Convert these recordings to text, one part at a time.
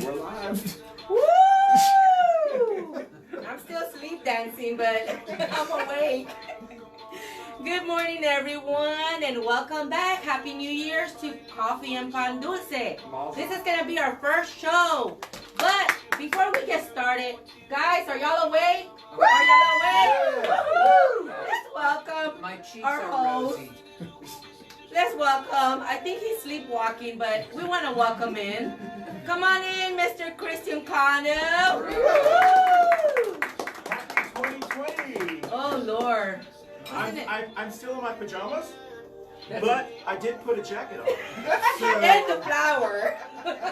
We're live. Woo! I'm still sleep dancing, but I'm awake. Good morning, everyone, and welcome back. Happy New Year's to Coffee and Pan Dulce. This is going to be our first show. But before we get started, guys, are y'all awake? Are y'all awake? Woo-hoo! Let's welcome My cheeks our are host. rosy. Let's welcome, I think he's sleepwalking, but we want to welcome in. Come on in, Mr. Christian Cano. Woo! Happy 2020. Oh, Lord. I'm still in my pajamas, but I did put a jacket on. And the flower.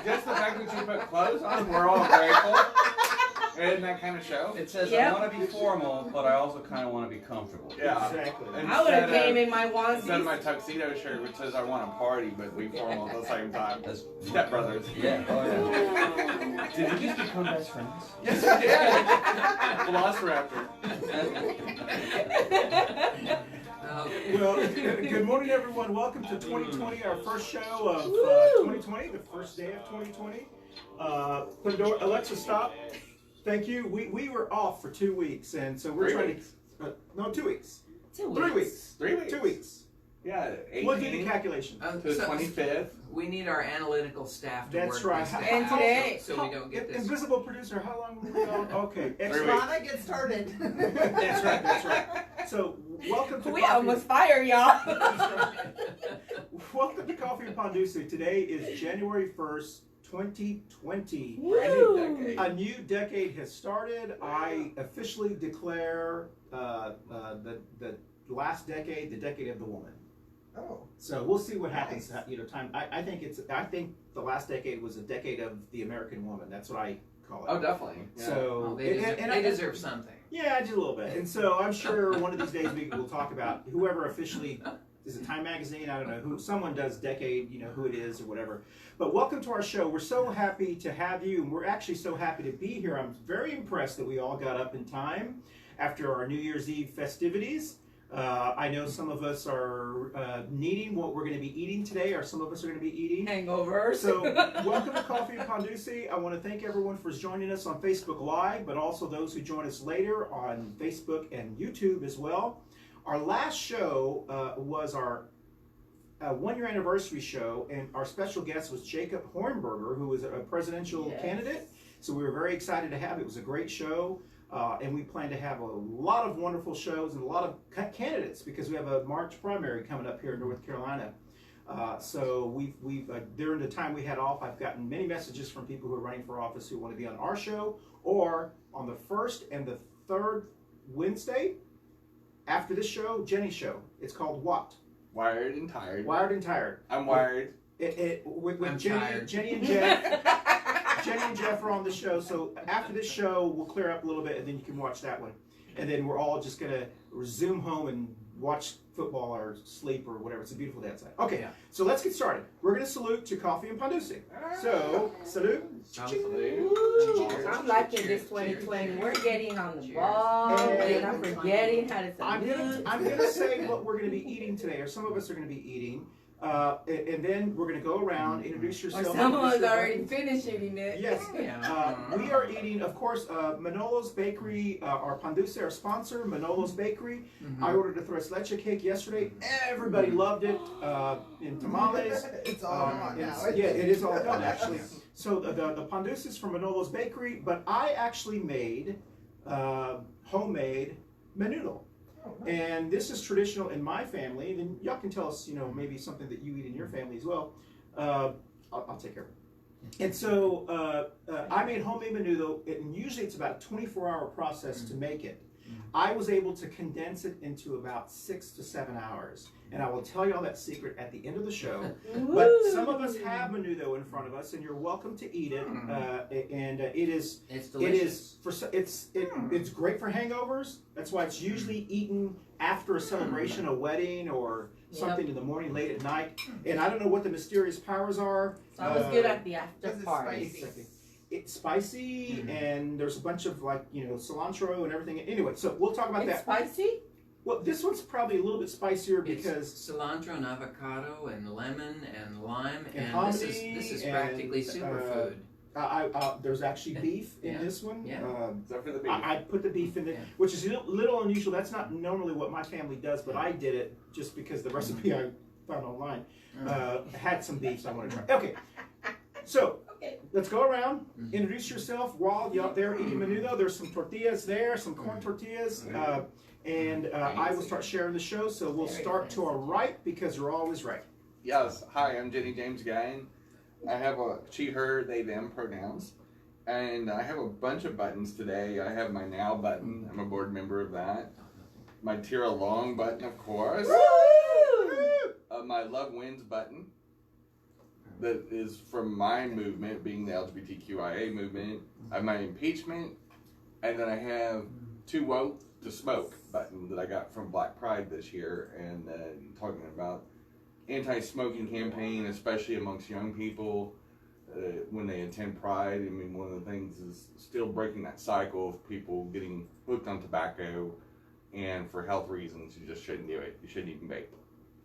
Just the fact that you put clothes on, we're all grateful. Isn't that kind of show? It says, Yep. I want to be formal, but I also kind of want to be comfortable. Yeah. Exactly. I would have came in my Instead of onesie. my tuxedo shirt, which says I want to party, but be formal at the same time. That's, Step brothers. yeah, oh yeah. Did you just become best friends? Yes, we did. Velociraptor. Well, good morning, everyone. Welcome to 2020, our first show of 2020, the first day of 2020. Pandora, Alexa, stop. Thank you. We were off for 2 weeks, and so we're 3 trying weeks. to. No, 2 weeks. 2 3 weeks. 3 weeks. 2 weeks. Yeah, 18 We'll do the calculation. to the 25th. We need our analytical staff to That's work right. this day. And today- so we don't get this. Invisible producer, how long were we on? Okay, 3 excellent. weeks. Get started. That's right. That's right. So, welcome to We Coffee- almost fired y'all. Welcome to Coffee and Pan Dulce. Today is January 1st, 2020. Brand new decade. A new decade has started. I officially declare the last decade the decade of the woman. Oh. So we'll see what happens. Nice. You know, time. I think the last decade was a decade of the American woman. That's what I call it. Oh, definitely. Yeah. So Oh, they deserve something. Yeah, just a little bit. And so I'm sure one of these days we will talk about whoever officially is it Time Magazine. I don't know who. Someone does decade. You know who it is or whatever. But welcome to our show. We're so happy to have you, and we're actually so happy to be here. I'm very impressed that we all got up in time after our New Year's Eve festivities. I know some of us are needing what we're going to be eating today, or some of us are going to be eating. Hangovers. So, welcome to Coffee and Pan Dulce. I want to thank everyone for joining us on Facebook Live, but also those who join us later on Facebook and YouTube as well. Our last show was our 1 year anniversary show, and our special guest was Jacob Hornberger, who was a presidential candidate. So we were very excited to have it. It was a great show. And we plan to have a lot of wonderful shows and a lot of candidates because we have a March primary coming up here in North Carolina. So we've during the time we had off, I've gotten many messages from people who are running for office who want to be on our show or on the first and the third Wednesday after this show, Jenny's show. It's called What? Wired and tired. Wired and Tired. I'm wired. With I'm Jenny, tired. Jenny and Jeff. Jenny and Jeff are on the show, so after this show, we'll clear up a little bit, and then you can watch that one. And then we're all just going to zoom home and watch football or sleep or whatever. It's a beautiful day outside. Okay, Yeah. so let's get started. We're going to salute to Coffee and Pan Dulce. So, salute. I'm liking this 2020. We're getting on the ball, and I'm forgetting how to salute. I'm gonna say what we're going to be eating today, or some of us are going to be eating. And then we're going to go around, introduce Or yourself. someone's already finished eating it. Yes. We are eating, of course, Manolo's Bakery, our Pan Dulce, our sponsor, Manolo's Bakery. I ordered a tres leche cake yesterday. Everybody loved it. In tamales. It's all gone now. Yeah, it is all done, actually. So the Pan Dulce is from Manolo's Bakery, but I actually made homemade menudo. And this is traditional in my family. And then y'all can tell us, maybe something that you eat in your family as well. I'll take care of it. And so I made homemade menudo, and usually it's about a 24-hour process to make it. I was able to condense it into about 6 to 7 hours. And I will tell you all that secret at the end of the show. But some of us have menudo in front of us, and you're welcome to eat it. It's delicious. It's great for hangovers. That's why it's usually eaten after a celebration, a wedding, or something in the morning, late at night. And I don't know what the mysterious powers are. So I was good at the after Because it's party. spicy. It's spicy, and there's a bunch of cilantro and everything. Anyway, so we'll talk about It's that. spicy? Well, this one's probably a little bit spicier because it's cilantro and avocado and lemon and lime, and and hominy this is and, practically superfood. There's actually beef in this one. Yeah. Except for the beef. I put the beef in there, which is a little unusual. That's not normally what my family does, but I did it just because the recipe I found online had some beef, so I wanted to try. Okay, so let's go around. Introduce yourself while you're there eating menudo. There's some tortillas there, some corn tortillas, and I will start sharing the show. So we'll start to our right because you're always right. Yes. Hi, I'm Jenny-Jaymes Gunn. I have a she, her, they, them pronouns. And I have a bunch of buttons today. I have my now button. I'm a board member of that. My Tera Long button, of course. My Love Wins button. That is from my movement, being the LGBTQIA movement. I have my impeachment. And then I have two Woke to Smoke button that I got from Black Pride this year. And talking about anti-smoking campaign, especially amongst young people when they attend Pride. I mean, one of the things is still breaking that cycle of people getting hooked on tobacco, and for health reasons, you just shouldn't do it. You shouldn't even vape.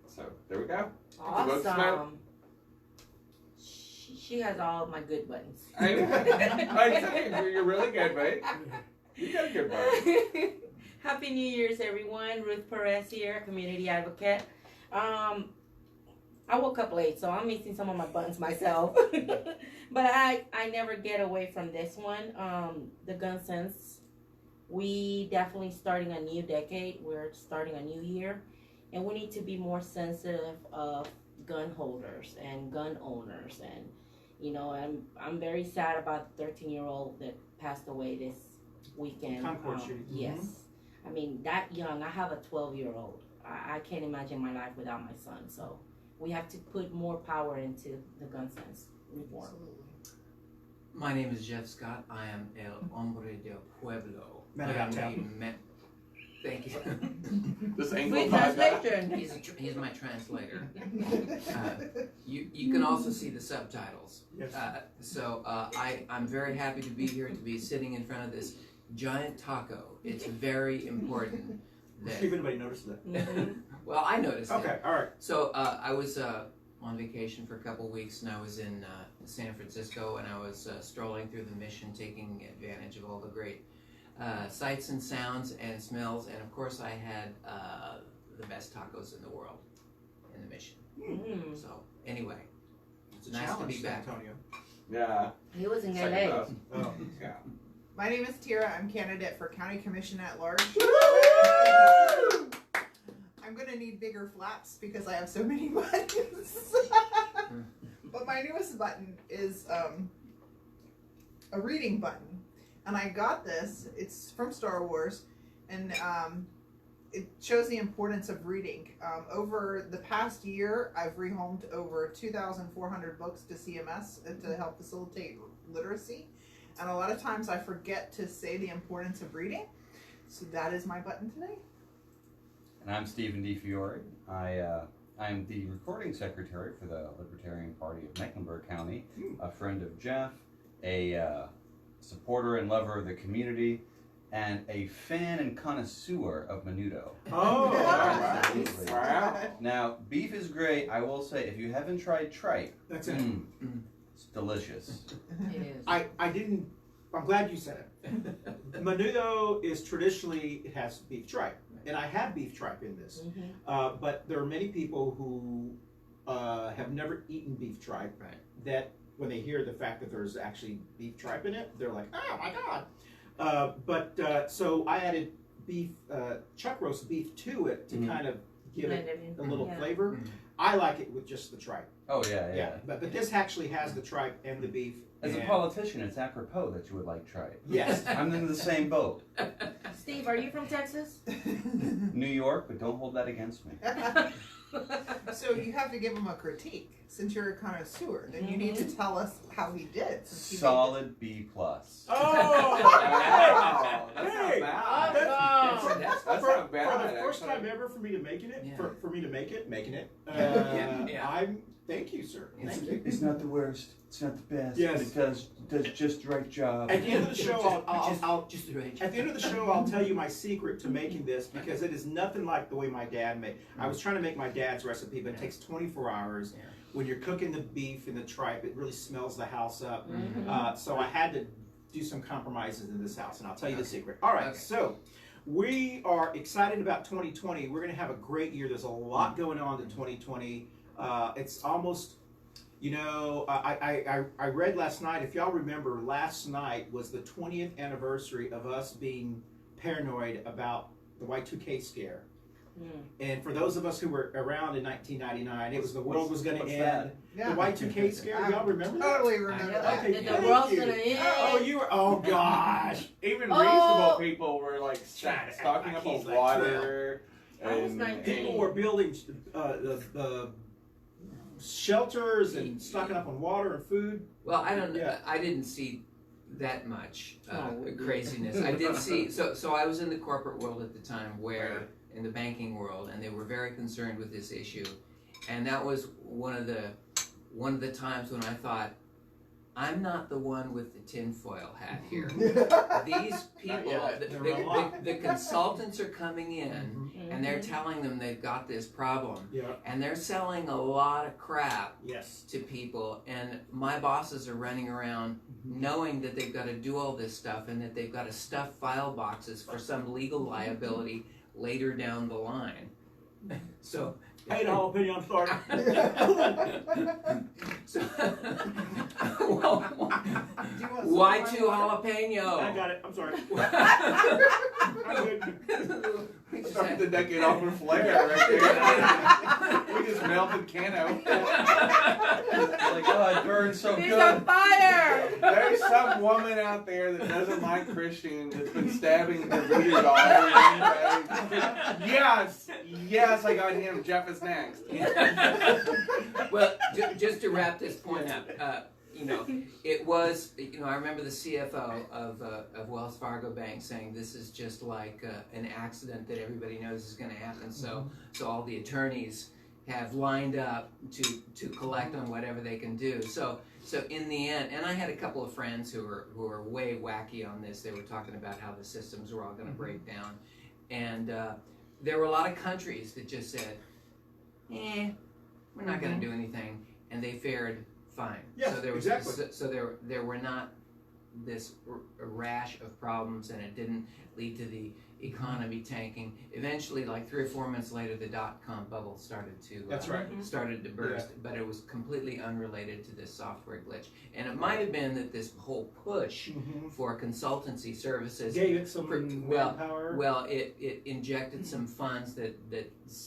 So there we go. Awesome. She has all of my good buttons. I think you're really good, mate. You got a good button. Happy New Year's, everyone. Ruth Perez here, community advocate. I woke up late, so I'm missing some of my buttons myself. But I never get away from this one. The gun sense. We definitely starting a new decade. We're starting a new year. And we need to be more sensitive of gun holders and gun owners. And, you know, I'm very sad about the 13-year-old that passed away this weekend. Concord shooting. Yes. I mean, that young. I have a 12-year-old. I can't imagine my life without my son. So we have to put more power into the gun sense reform. My name is Jeff Scott. I am el hombre del pueblo. Man about town. Thank you. This With Anglo translation. He's my translator. You can also see the subtitles. Yes. I'm very happy to be here, to be sitting in front of this giant taco. It's very important. See if anybody noticed that. Well, I noticed it. Okay, all right. So I was on vacation for a couple of weeks, and I was in San Francisco, and I was strolling through the Mission, taking advantage of all the great sights and sounds and smells, and of course I had the best tacos in the world in the Mission. So anyway, It's a nice challenge, to be back. Antonio. Yeah. He was in Second LA. best. Oh. Yeah. My name is Tera. I'm candidate for County Commission at Large. I'm going to need bigger flaps because I have so many buttons. But my newest button is a reading button. And I got this. It's from Star Wars. And it shows the importance of reading. Over the past year, I've rehomed over 2,400 books to CMS to help facilitate literacy. And a lot of times I forget to say the importance of reading. So that is my button today. And I'm Stephen DiFiore. I'm the recording secretary for the Libertarian Party of Mecklenburg County, a friend of Jeff, a supporter and lover of the community, and a fan and connoisseur of menudo. Oh, Absolutely. Wow. Now, beef is great. I will say, if you haven't tried tripe, that's it. it's delicious. It is. I'm glad you said it. Menudo is traditionally, it has beef tripe. And I have beef tripe in this. But there are many people who have never eaten beef tripe that when they hear the fact that there's actually beef tripe in it, they're like, oh my God. So I added beef, chuck roast beef to it to kind of give it a little flavor. I like it with just the tripe. Oh, yeah. But this actually has the tripe and the beef. As a politician, it's apropos that you would like tripe. Yes. I'm in the same boat. Steve, are you from Texas? New York, but don't hold that against me. So you have to give him a critique. Since you're a connoisseur, then you need to tell us how he did. Since he Solid B+. Oh! Wow. That's Hey! not bad. That's That's for not bad, the first actually. time ever for me to making it, Yeah. for me to make it, making it. Yeah. I'm Thank you, sir. It's- Thank you. It's not the worst. It's not the best. Yes. But it does just the right job. At the end of the show, I'll just the right. at the end of the show, I'll tell you my secret to making this because it is nothing like the way my dad made. I was trying to make my dad's recipe, but it takes 24 hours. Yeah. When you're cooking the beef and the tripe, it really smells the house up. Mhm. So I had to do some compromises in this house, and I'll tell you the secret. All right, Okay. so we are excited about 2020. We're going to have a great year. There's a lot going on in 2020. It's almost, you know, I read last night, if y'all remember, last night was the 20th anniversary of us being paranoid about the Y2K scare. And for those of us who were around in 1999, it was the world was going to What's end. that? Yeah. The Y2K scare, y'all remember that? Totally remember Yeah, that. Okay, the thank world's you. gonna end. Oh, you were, oh gosh. Even Oh. reasonable people were like Shut it. stocking up on He's like water. I was and 19. People were building the shelters and stocking up on water and food. Well, I don't know. Yeah. I didn't see that much Oh. craziness. I did see. So I was in the corporate world at the time, where in the banking world, and they were very concerned with this issue, and that was one of the times when I thought, I'm not the one with the tinfoil hat here. These people, yet. There were a lot. the consultants are coming in, Mm-hmm. and they're telling them they've got this problem, Yeah. and they're selling a lot of crap Yes. to people, and my bosses are running around knowing that they've got to do all this stuff and that they've got to stuff file boxes for some legal liability later down the line. So Hey, the jalapeno, I'm sorry. so well, Do you want some why more? two jalapeno? I got it. I'm sorry. I'm good. Started the decade off with flair right there. We just melted Cano. Like, oh, it burns so He's good. on fire! There's some woman out there that doesn't like Christians that's been stabbing their voodoo doll every day. Yes, I got him. Jeff is next. Well, just to wrap this point up, you know, it was, you know, I remember the CFO of Wells Fargo Bank saying this is just like an accident that everybody knows is going to happen. So all the attorneys have lined up to collect on whatever they can do. So in the end, and I had a couple of friends who were way wacky on this. They were talking about how the systems were all going to break down, and there were a lot of countries that just said, we're not going to do anything, and they fared fine. Yes, so there was exactly. so there were not this rash of problems, and it didn't lead to the economy tanking. Eventually, like 3 or 4 months later, the dot-com bubble started to That's right. started to burst, but it was completely unrelated to this software glitch. And it might have been that this whole push for consultancy services Gave it some well, power. well, it injected some funds that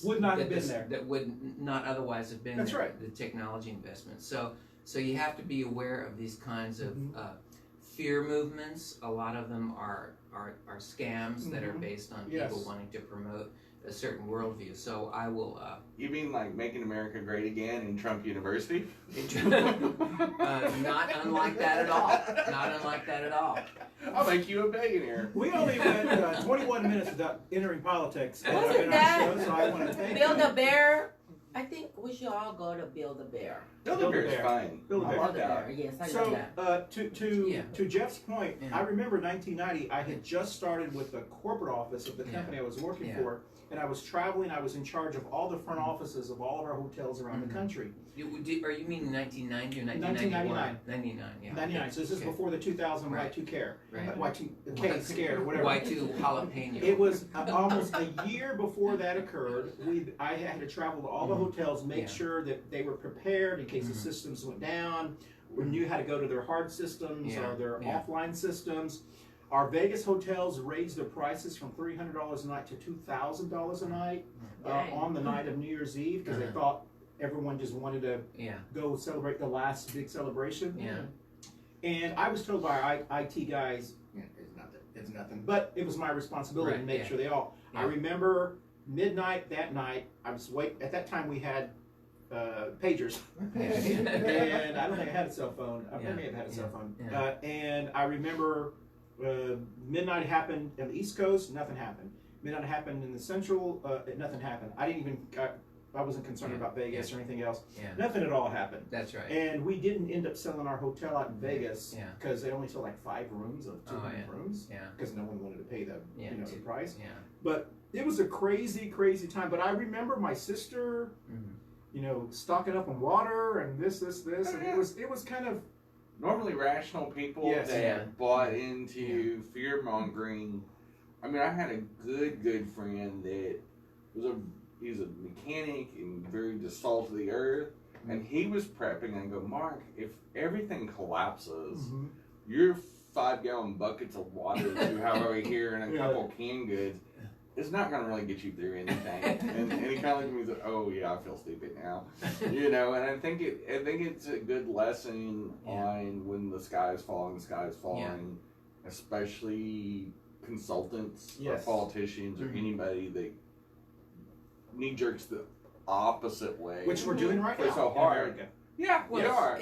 Would not have been there. That would not otherwise have been That's there. right. The technology investment. So you have to be aware of these kinds of fear movements. A lot of them are scams that are based on Yes. people wanting to promote a certain worldview. So I will. You mean like making America great again in Trump University? Not unlike that at all. Not unlike that at all. I'll make you a billionaire. We only went 21 minutes without entering politics in Wasn't our that- show, so I want to thank Build you. a Bear. I think we should all go to Build a Bear. Build-A-Bear's fine. Build-A-Bear. I Build a like that. Bear. Yes, I love So that. to Jeff's point, Yeah. I remember 1990. I had just started with the corporate office of the company I was working Yeah. for, and I was traveling. I was in charge of all the front offices of all of our hotels around the country. Are you meaning 1990 or 1999. 99, yeah. 99. So this is Okay. before the 2000 Right. Y2 care, Right. Y2K scare, whatever. Y2 jalapeno. It was almost a year before that occurred. I had to travel to all the hotels, make Yeah. sure that they were prepared in case the systems went down. We knew how to go to their hard systems Yeah. or their Yeah. offline systems. Our Vegas hotels raised their prices from $300 a night to $2,000 a night Dang. on the night of New Year's Eve because they thought everyone just wanted to Yeah. go celebrate the last big celebration. Yeah. And I was told by our IT guys, it's nothing. But it was my responsibility to Right, make yeah. sure they all. I Yeah. remember midnight that night, I was at that time we had pagers. And I don't think I had a cell phone. I may have had a cell phone. Yeah. And I remember midnight happened on the East Coast, nothing happened. Midnight happened in the Central, nothing happened. I didn't even I wasn't concerned about Vegas or anything else. Yeah. Nothing at all happened. That's right. And we didn't end up selling our hotel out in Vegas Yeah. because they only sold like 5 rooms of 200 rooms Yeah. because no one wanted to pay the the price. Yeah. But it was a crazy, crazy time. But I remember my sister, stocking up on water and this, and it was kind of Normally rational people Yes. that Yeah. bought into fear mongering. I mean, I had a good friend that he's a mechanic and very the salt of the earth, and he was prepping. And I go, Mark, if everything collapses, your 5-gallon buckets of water that you have over here and a couple canned goods, it's not going to really get you through anything. and he kind of looked at me and said, "Oh yeah, I feel stupid now," And I think it's a good lesson on when the sky is falling, especially consultants or politicians or anybody that knee jerks the opposite way, which we're doing right now. so hard. Yeah, we are.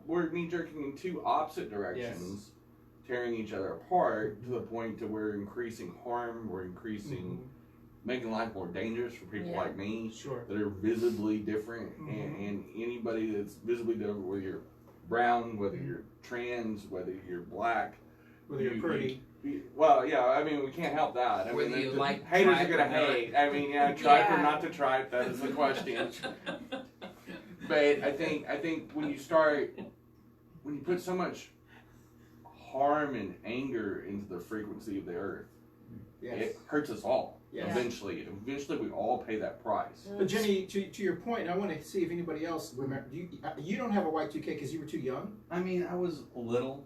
We're knee jerking in 2 opposite directions, tearing each other apart to the point to we're increasing harm. We're increasing, making life more dangerous for people like me that are visibly different, and anybody that's visibly different, whether you're brown, whether you're trans, whether you're black, whether you're pretty. Well, yeah, I mean, we can't help that. I Whether mean, you like haters are tripe gonna or not. hate. I mean, tripe or not to tripe, that is the question. But I think when you put so much harm and anger into the frequency of the earth, it hurts us all. Yes. Eventually we all pay that price. But Jenny, to your point, and I want to see if anybody else remember. You don't have a Y2K because you were too young. I mean, I was little.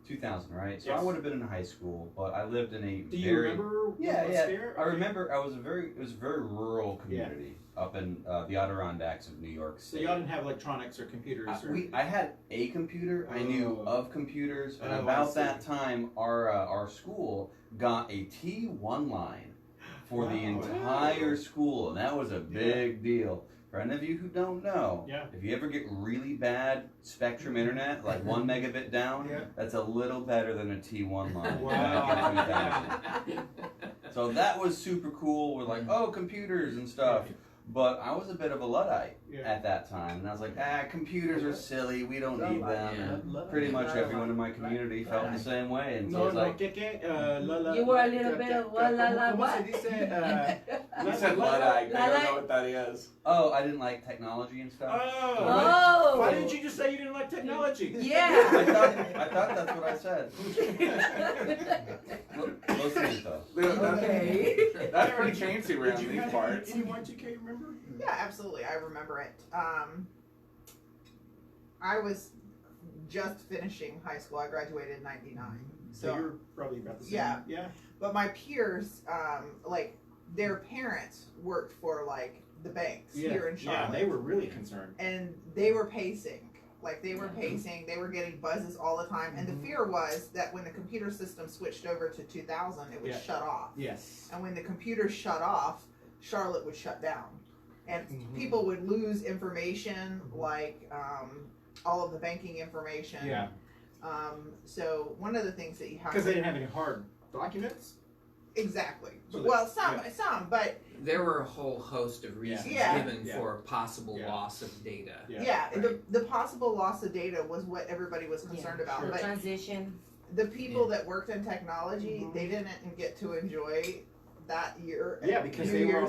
2000, right? So Yes. I would have been in high school, but I lived in a Do you remember? There? I remember. It was a very rural community up in the Adirondacks of New York So State. y'all didn't have electronics or computers. I had a computer. I knew of computers, and I about see. that time, our school got a T1 line for the entire school, and that was a big deal. For any of you who don't know, if you ever get really bad Spectrum internet, like 1 megabit down, that's a little better than a T1 line back in 2000. So that was super cool. We're like, oh, computers and stuff. But I was a bit of a Luddite at that time, and I was like, computers are silly, we don't need them. And pretty much everyone in my community felt the same way, and so it's like, you were a little bit of what? You said Luddite, I don't know what that is. oh, I didn't like technology and stuff. Oh. Why didn't you just say you didn't like technology? Yeah. I thought that's what I said. Listen to though. Okay. That's pretty fancy around Did you these have parts. any Y2K? Remember? Yeah, absolutely. I remember it. I was just finishing high school. I graduated in '99. So you're probably about the same. Yeah. But my peers, like their parents worked for like the banks here in Charlotte. Yeah, they were really concerned. And they were pacing. Like they were pacing, they were getting buzzes all the time. And the fear was that when the computer system switched over to 2000, it would shut off. Yes. And when the computers shut off, Charlotte would shut down. And people would lose information, like all of the banking information. Yeah. So one of the things that you have Because they didn't have any hard documents. Exactly. So well, some, but there were a whole host of reasons given for possible loss of data. Yeah, the possible loss of data was what everybody was concerned about. But transition. The people that worked in technology, they didn't get to enjoy that year. Yeah, because they were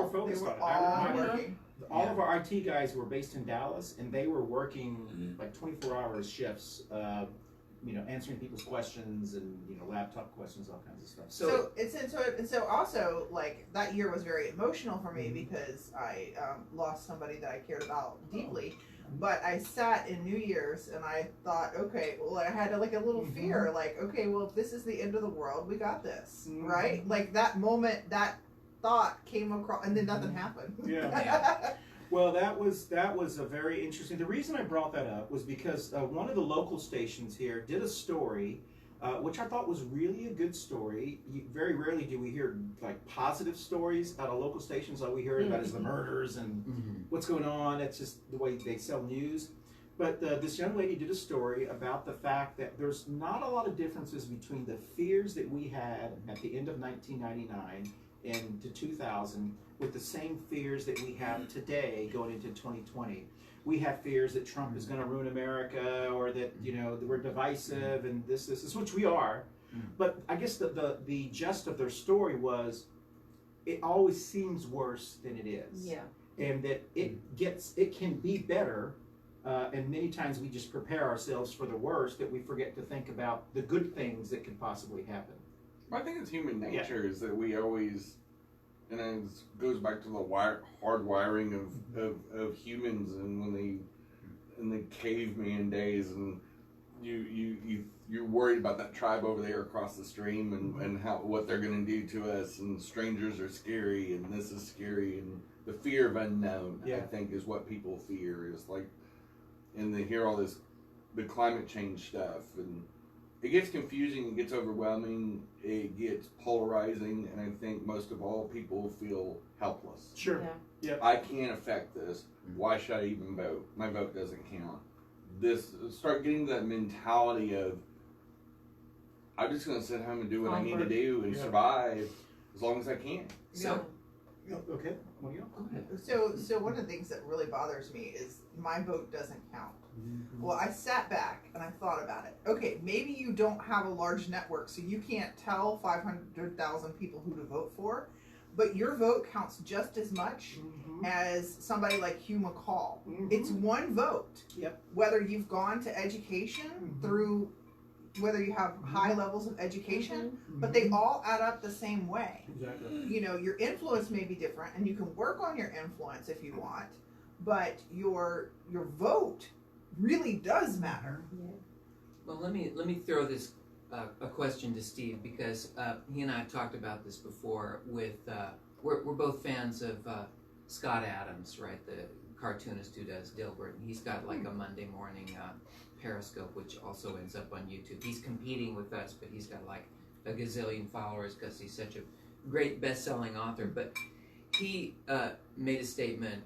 focused on it. I remember working. all of our IT guys were based in Dallas, and they were working like 24-hour shifts. Answering people's questions and laptop questions, all kinds of stuff. So also like that year was very emotional for me because I lost somebody that I cared about deeply. But I sat in New Year's and I thought, okay, well, I had like a little fear, like, okay, well, if this is the end of the world, we got this, right? Like that moment, that thought came across, and then nothing happened. Yeah. Well, that was a very interesting. The reason I brought that up was because one of the local stations here did a story, which I thought was really a good story. Very rarely do we hear like positive stories out of local stations. All we hear about is the murders and what's going on. It's just the way they sell news. But this young lady did a story about the fact that there's not a lot of differences between the fears that we had at the end of 1999 into 2000 with the same fears that we have today going into 2020. We have fears that Trump is going to ruin America, or that that we're divisive and this is, which we are. But I guess the gist of their story was, it always seems worse than it is. Yeah. And that it can be better. And many times we just prepare ourselves for the worst, that we forget to think about the good things that could possibly happen. I think it's human nature is that we always, and it goes back to the hard wiring of humans, and when in the caveman days, and you're worried about that tribe over there across the stream, and what they're going to do to us, and strangers are scary, and this is scary, and the fear of unknown, I think, is what people fear, is like, and they hear all this, the climate change stuff, and it gets confusing, it gets overwhelming, it gets polarizing, and I think most of all, people feel helpless. Sure. Yeah. I can't affect this. Why should I even vote? My vote doesn't count. Start getting that mentality of, I'm just going to sit home and do what I need to do and survive as long as I can. So, Okay. Well, go ahead. So one of the things that really bothers me is my vote doesn't count. Well, I sat back and I thought about it. Okay, maybe you don't have a large network, so you can't tell 500,000 people who to vote for, but your vote counts just as much as somebody like Hugh McCall. It's one vote. Yep. Whether you've gone to education through, whether you have high levels of education, but they all add up the same way. Exactly. Your influence may be different, and you can work on your influence if you want, but your vote really does matter. well, let me throw this a question to Steve, because he and I have talked about this before. With we're both fans of Scott Adams, right? The cartoonist who does Dilbert, and he's got like a Monday morning Periscope, which also ends up on YouTube. He's competing with us, but he's got like a gazillion followers because he's such a great best-selling author. But he made a statement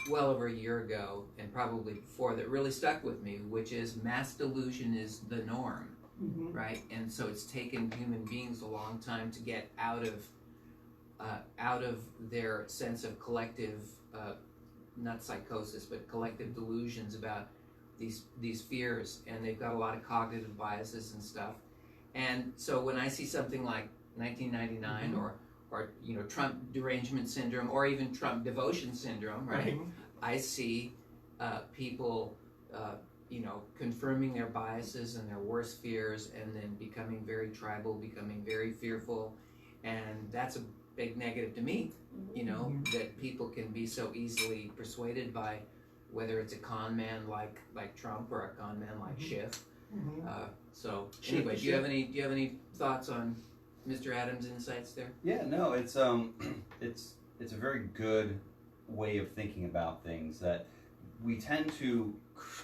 well over a year ago, and probably before, that really stuck with me, which is mass delusion is the norm, right? And so it's taken human beings a long time to get out of their sense of collective, not psychosis, but collective delusions about these fears, and they've got a lot of cognitive biases and stuff. And so when I see something like 1999 or Trump derangement syndrome, or even Trump devotion syndrome, right? I see people confirming their biases and their worst fears, and then becoming very tribal, becoming very fearful, and that's a big negative to me. That people can be so easily persuaded by, whether it's a con man like Trump or a con man like Schiff. So anyway, do you have any thoughts on Mr. Adams' insights there? Yeah, no, it's a very good way of thinking about things, that we tend to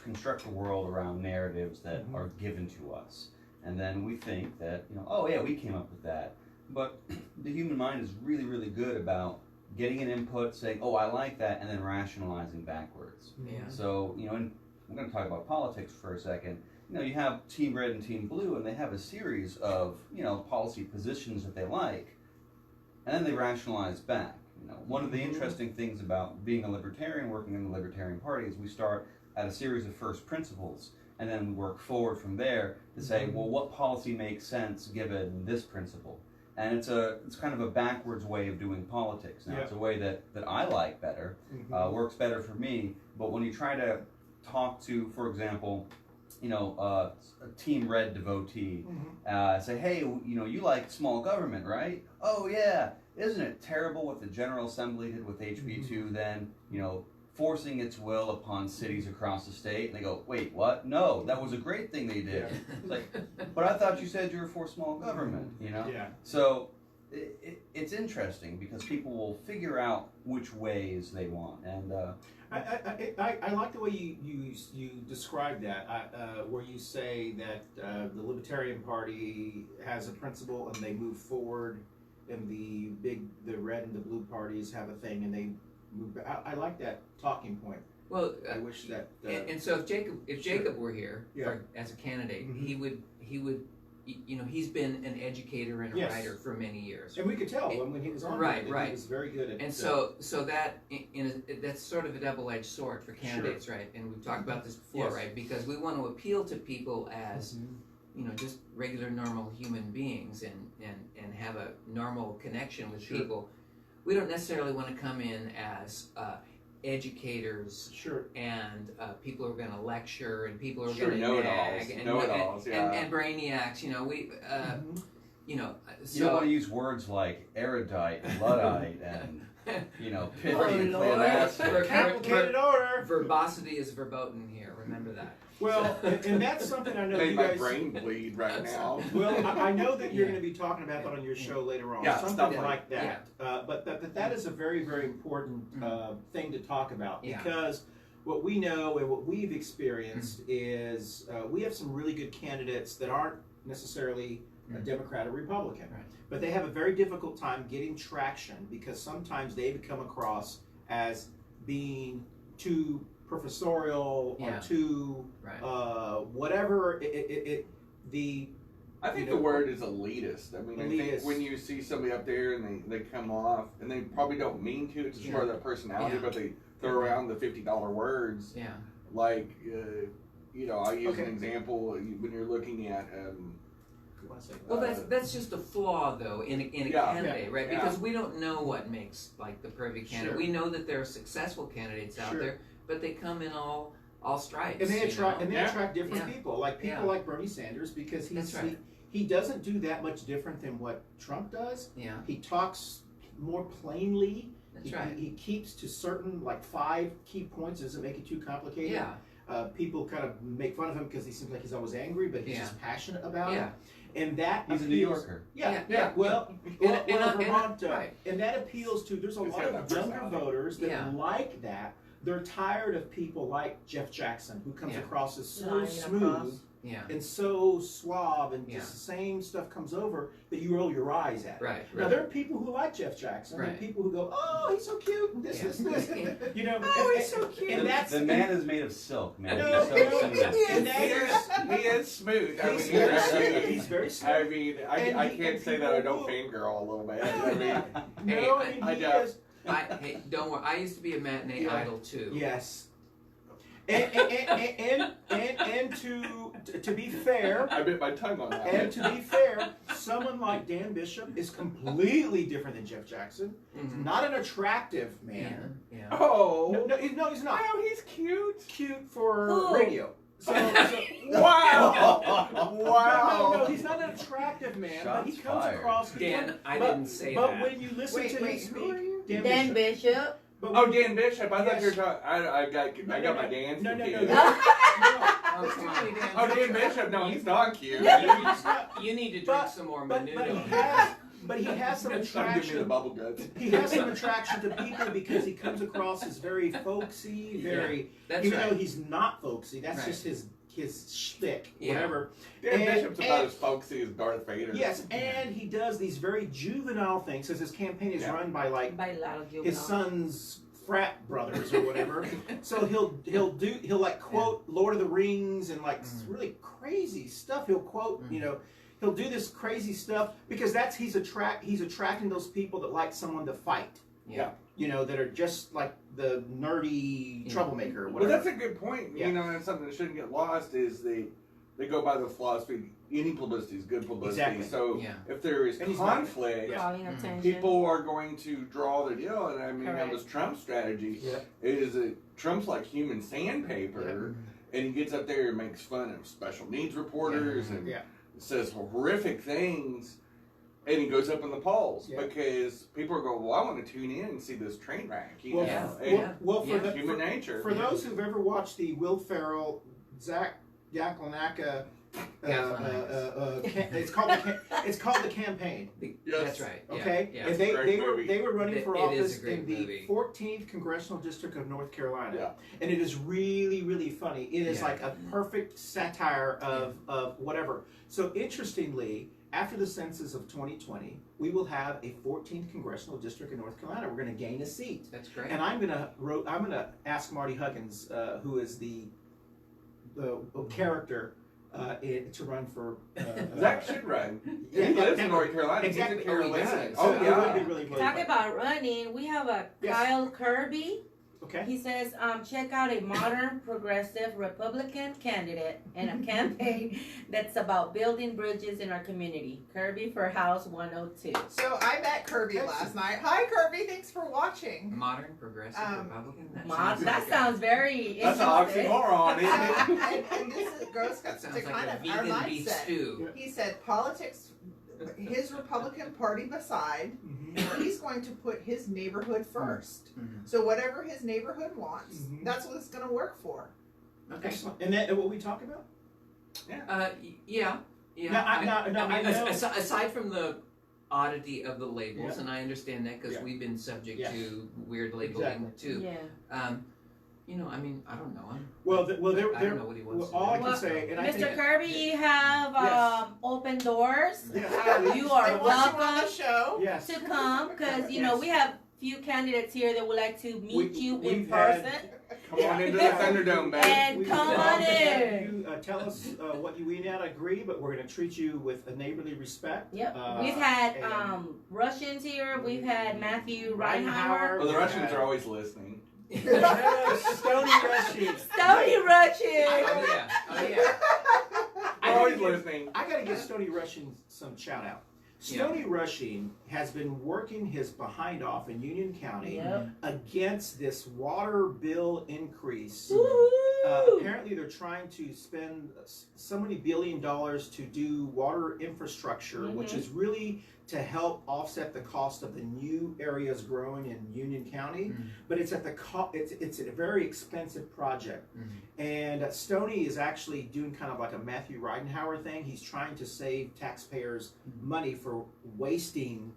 construct a world around narratives that are given to us, and then we think that oh yeah, we came up with that. But the human mind is really, really good about getting an input, saying, oh, I like that, and then rationalizing backwards. Yeah. So, and we're going to talk about politics for a second. You have Team Red and Team Blue, and they have a series of, policy positions that they like, and then they rationalize back. One of the interesting things about being a libertarian, working in the Libertarian Party, is we start at a series of first principles, and then we work forward from there to say, well, what policy makes sense given this principle? And it's kind of a backwards way of doing politics. Now, it's a way that I like better, works better for me. But when you try to talk to, for example, a Team Red devotee, say, hey, you like small government, right? Oh yeah, isn't it terrible what the General Assembly did with HB 2 then? Forcing its will upon cities across the state. And they go, wait, what? No, that was a great thing they did. It's like, but I thought you said you were for small government, Yeah. So it's interesting, because people will figure out which ways they want. And I like the way you describe that, where you say that the Libertarian Party has a principle and they move forward, and the red and the blue parties have a thing and they move. I like that talking point. Well, I wish that. And so if Jacob were here as a candidate, he would he's been an educator and a Yes. writer for many years. And we could tell when he was on Right, that right. he was very good at And so that that's sort of a double-edged sword for candidates, right? And we've talked about this before, Yes. right? Because we want to appeal to people as just regular, normal human beings and have a normal connection with people. We don't necessarily want to come in as educators and people who are going to lecture and people who are going to know-it-alls, and brainiacs. We You don't want to use words like erudite and luddite and pithy and Lord. complicated order. Verbosity is verboten here. Remember that. Well, and that's something I know Made you my guys. brain bleed right now. Well, I know that you're going to be talking about that on your show later on, Yeah, something stuff like that. But that is a very, very important thing to talk about because what we know and what we've experienced is we have some really good candidates that aren't necessarily a Democrat or Republican, but they have a very difficult time getting traction because sometimes they come across as being too professorial or too whatever I think the word is elitist. I mean, I think when you see somebody up there and they come off, and they probably don't mean to, it's just part of their personality, but they throw around the $50 words. Yeah. Like, I use an example when you're looking at. Well, that's just a flaw, though, in a candidate, right? Because we don't know what makes the perfect candidate. We know that there are successful candidates out there, but they come in all stripes. And they attract different people, like Bernie Sanders, because he doesn't do that much different than what Trump does. Yeah. He talks more plainly. That's right. He keeps to certain 5 key points. Doesn't make it too complicated. Yeah. People kind of make fun of him because he seems like he's always angry, but he's just passionate about it. And that he's a New Yorker. Well, Vermont, right. and that appeals to. There's a lot of younger voters that like that. They're tired of people like Jeff Jackson, who comes across as so smooth and so suave, and just the same stuff comes over that you roll your eyes at. Right. Now there are people who like Jeff Jackson. There are people who go, "Oh, he's so cute," and this. Oh, he's so cute. And that's the man is made of silk, man. No, He's so smooth. He is smooth. He's very smooth. I mean, I can't say that I don't fangirl a little bit. I mean, Hey, don't worry. I used to be a matinee idol too. Yes. And to be fair, I bit my tongue on that. And to be fair, someone like Dan Bishop is completely different than Jeff Jackson. Not an attractive man. Yeah. Oh. No, he's not. Oh, he's cute. Cute for radio. Wow! Wow! No, he's not an attractive man, but he comes across. Dan, I didn't say that. But when you listen to him speak, Dan Bishop. Dan Bishop. I thought you were talking. I got my dance. No. Oh, Dan Bishop. No, he's not cute. You need to drink some more Manolo. But he has some Give me the attraction. bubble guts. He has some attraction to people because he comes across as very folksy, even though he's not folksy. That's just his shtick, whatever. Dan Bishop's about as folksy as Darth Vader. Yes, and he does these very juvenile things because his campaign is run by a lot of his son's frat brothers or whatever. So he'll quote Lord of the Rings and really crazy stuff. He'll quote he'll do this crazy stuff because he's attracting those people that like someone to fight. Yeah. That are just like the nerdy troublemaker or whatever. Well, that's a good point. And something that shouldn't get lost is they go by the philosophy, any publicity is good publicity. Exactly. So if there is conflict, people are going to draw the deal. And I mean, that was Trump's strategy. Is that Trump's like human sandpaper, and he gets up there and makes fun of special needs reporters and says horrific things. And he goes up in the polls because people are going, well, I want to tune in and see this train wreck. Human nature. For those who've ever watched the Will Ferrell, Zach Galifianakis, it's called the Campaign. That's right. Okay, and they were running for office in the 14th congressional district of North Carolina, and it is really, really funny. It is like a perfect satire of whatever. So interestingly, after the census of 2020, we will have a 14th congressional district in North Carolina. We're going to gain a seat. That's great. And I'm gonna ask Marty Huggins, who is the character to run for. Zach should run. Yeah, He lives yeah, in North Carolina. Exactly. He's in Carolina. So Oh, it yeah. would be really, really Talk fun. about running. We have a Yes. Kyle Kirby. Okay. He says, check out a modern, progressive Republican candidate and a campaign that's about building bridges in our community. Kirby for House 102. So I met Kirby last night. Hi, Kirby. Thanks for watching. Modern progressive Republican. That sounds very That's an interesting. oxymoron, isn't it? And this goes That to sounds like kind a of our vegan beef mindset. stew. He said politics, his Republican Party beside, Mhm. he's going to put his neighborhood first. Mhm. So whatever his neighborhood wants, Mhm. that's what it's going to work for. Okay. Excellent. And that what we talk about? Yeah. No, I know. Aside from the oddity of the labels, Yeah. and I understand that because Yeah. we've been subject Yes. to weird labeling too. Yeah. I don't know him. Well, I don't know what he wants to all I do. can say, and I Mr. think, Kirby, you have Yes. open doors. Yes. You They are want you on the welcome show. yes. to come because Yes. we have few candidates here that would like to meet you in we've had- person. Come on into the Thunderdome, baby. And We've come on often had in. You tell us what you may not agree, but we're going to treat you with a neighborly respect. Yep. Uh, We've had and- Russians here. We've had Matthew Reinhauer. Reinhauer. Well, the Russians are always listening. Stony Russian. Stony Russian. Oh yeah. They're always listening. I got to give Stony Rushing some shout out. Yeah. Stony Rushing has been working his behind off in Union County Yep. against this water bill increase. Woo-hoo. Apparently, they're trying to spend so many $1 billion to do water infrastructure, which Mhm. is really to help offset the cost of the new areas growing in Union County. Mhm. But it's at the it's a very expensive project, Mhm. and Stony is actually doing kind of like a Matthew Reinhauer thing. He's trying to save taxpayers money for wasting.